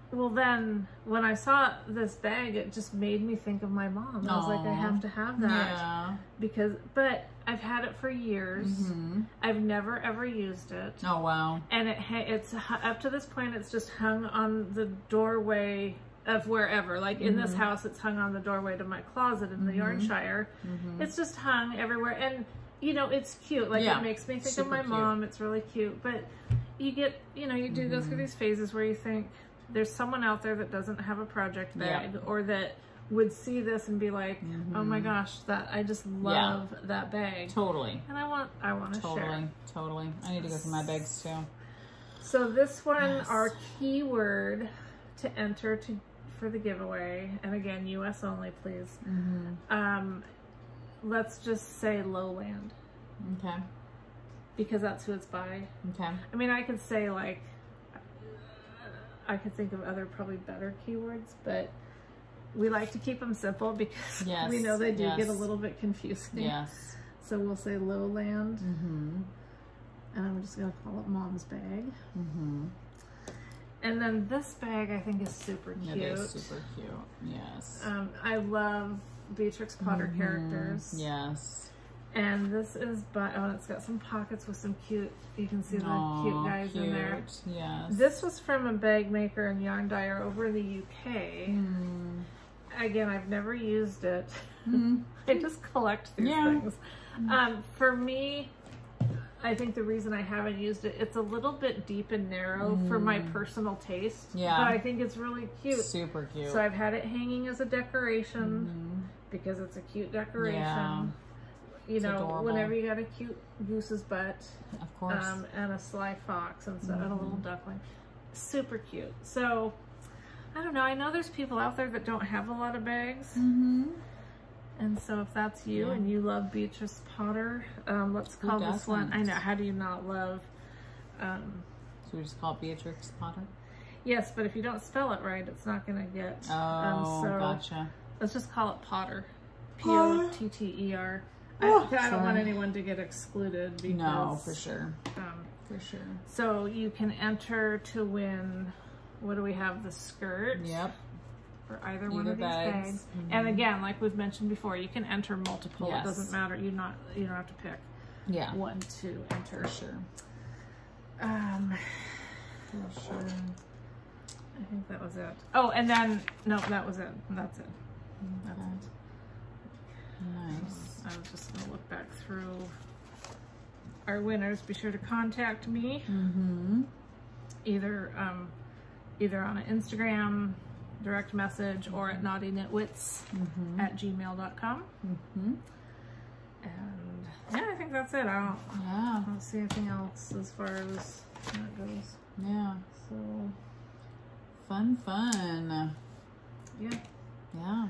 S1: Well, then when I saw this bag, it just made me think of my mom. I was like, I have to have that but I've had it for years. I've never ever used it.
S2: Oh wow!
S1: And it's up to this point, it's just hung on the doorway of wherever. Like in this house, it's hung on the doorway to my closet in the Yorkshire. It's just hung everywhere, and you know, it's cute. Like it makes me think of my mom. It's really cute. But you get, you know, you do go through these phases where you think there's someone out there that doesn't have a project bag or that would see this and be like, oh my gosh, that I just love that bag.
S2: Totally.
S1: And I want to share.
S2: Totally. I need to go through my bags too.
S1: So this one, our keyword to enter for the giveaway, and again, US only, please. Let's just say Lowland.
S2: Okay.
S1: Because that's who it's by.
S2: Okay.
S1: I mean, I could say like, I could think of other probably better keywords, but we like to keep them simple because we know they do get a little bit confusing.
S2: Yes.
S1: So we'll say Lowland. And I'm just going to call it Mom's bag. And then this bag I think is super cute.
S2: It is super cute. Yes.
S1: I love Beatrix Potter characters.
S2: Yes.
S1: And this is by, oh, it's got some pockets with some cute, you can see the cute guys in there.
S2: Yes.
S1: This was from a bag maker and yarn dyer over in the UK. Again, I've never used it. I just collect these things. For me, I think the reason I haven't used it, it's a little bit deep and narrow for my personal taste. But I think it's really cute.
S2: Super cute.
S1: So I've had it hanging as a decoration because it's a cute decoration. You know,
S2: adorable.
S1: whenever you got a cute goose's butt,
S2: of course,
S1: and a sly fox and stuff, and a little duckling, super cute. So I don't know. I know there's people out there that don't have a lot of bags, and so if that's you and you love Beatrice Potter, let's call this one. I know. How do you not love?
S2: So we just call it Beatrix Potter.
S1: Yes, but if you don't spell it right, it's not going to get.
S2: Oh,
S1: so
S2: gotcha.
S1: Let's just call it Potter. P-O-T-T-E-R. I don't want anyone to get excluded because,
S2: no, for sure. For sure.
S1: So you can enter to win, what do we have, the skirt?
S2: Yep.
S1: For either one of these bags. And again, like we've mentioned before, you can enter multiple. It doesn't matter. You don't have to pick one to enter.
S2: For sure.
S1: For sure. I think that was it. Oh, and then, no, that was it. That's it. That's it.
S2: Nice.
S1: I was just going to look back through our winners. Be sure to contact me. Either on an Instagram direct message or at knottyknitwits at gmail.com. And yeah, I think that's it. I don't see anything else as far as that goes.
S2: Yeah.
S1: So
S2: fun.
S1: yeah.
S2: Yeah.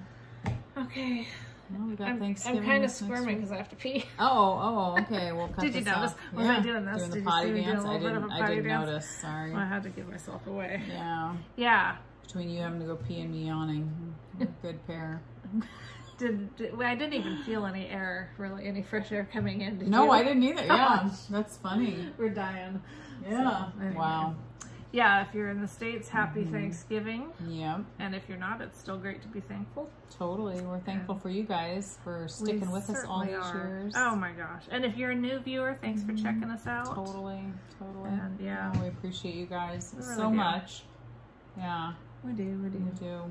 S1: Okay.
S2: Well, we got Thanksgiving.
S1: I'm kind of squirming because I have to pee.
S2: Oh, okay. We'll cut
S1: Did you
S2: this
S1: notice?
S2: off.
S1: Was I doing this?
S2: Doing the
S1: Did
S2: potty
S1: you see me
S2: dance?
S1: doing a little bit of a
S2: I
S1: potty
S2: didn't
S1: dance?
S2: notice. Sorry.
S1: Well, I had to give myself away.
S2: Yeah.
S1: Yeah.
S2: Between you having to go pee and me yawning. Good pair.
S1: I didn't even feel any air, really, any fresh air coming in. Did
S2: No,
S1: you?
S2: I didn't either. Yeah. That's funny.
S1: We're dying.
S2: Yeah.
S1: So, anyway.
S2: Wow.
S1: Yeah, if you're in the States, happy Thanksgiving.
S2: Yep.
S1: And if you're not, it's still great to be thankful.
S2: Totally. We're thankful for you guys for sticking with us all these years.
S1: Oh my gosh. And if you're a new viewer, thanks for checking us out.
S2: Totally.
S1: And yeah.
S2: We appreciate you guys
S1: We really
S2: so
S1: do.
S2: much. Yeah.
S1: We do.
S2: We do.
S1: So,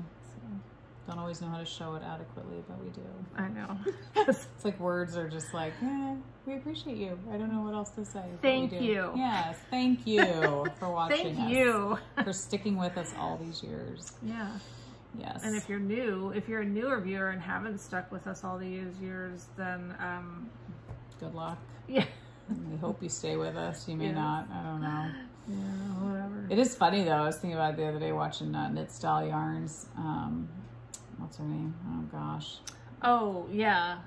S2: Don't always know how to show it adequately, but we do.
S1: I know.
S2: It's like words are just like, we appreciate you. I don't know what else to say. but
S1: Thank
S2: we do.
S1: you.
S2: Yes, thank you for watching us.
S1: Thank you.
S2: For sticking with us all these years.
S1: Yeah.
S2: Yes.
S1: And if you're a newer viewer and haven't stuck with us all these years, then
S2: good luck.
S1: yeah.
S2: We hope you stay with us. You may
S1: Yes.
S2: not. I don't know.
S1: Yeah, whatever.
S2: It is funny though. I was thinking about it the other day watching Knit Style Yarns. What's her name? Oh gosh.
S1: Oh yeah.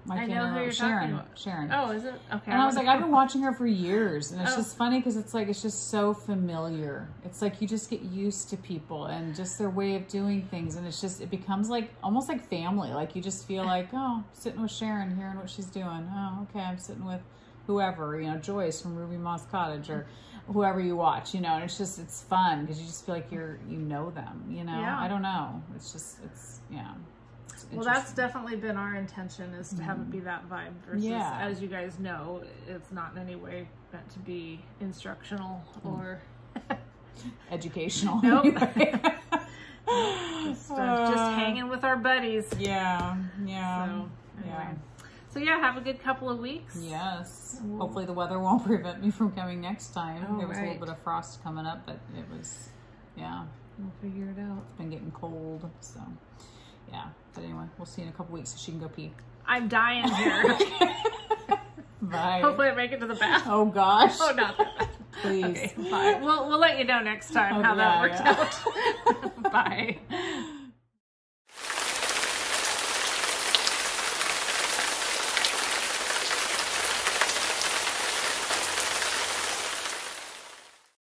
S2: I
S1: know who you're talking about.
S2: Sharon.
S1: Oh, is it? Okay.
S2: And I was like, I've been watching her for years, and it's
S1: Oh.
S2: just funny because it's like it's just so familiar. It's like you just get used to people and just their way of doing things, and it becomes like almost like family. Like you just feel like, oh, sitting with Sharon, hearing what she's doing. Oh, okay, I'm sitting with whoever, Joyce from Ruby Moss Cottage or whoever you watch, and it's fun because you just feel like you know them,
S1: Yeah.
S2: I don't know. It's yeah.
S1: Well, that's definitely been our intention, is to have it be that vibe versus,
S2: Yeah.
S1: as you guys know, it's not in any way meant to be instructional or
S2: educational.
S1: Nope.
S2: Anyway.
S1: just hanging with our buddies.
S2: Yeah.
S1: So, anyway. So yeah, have a good couple of weeks.
S2: Yes. Hopefully the weather won't prevent me from coming next time.
S1: Oh,
S2: there was a
S1: right.
S2: little bit of frost coming up, but it was, yeah.
S1: We'll figure it out.
S2: It's been getting cold, so yeah. But anyway, we'll see in a couple weeks so she can go pee.
S1: I'm dying here.
S2: Bye.
S1: Hopefully I make it to the bath.
S2: Oh gosh.
S1: Oh, not that bad.
S2: Please.
S1: Okay, bye. We'll let you know next time how that worked out. Bye.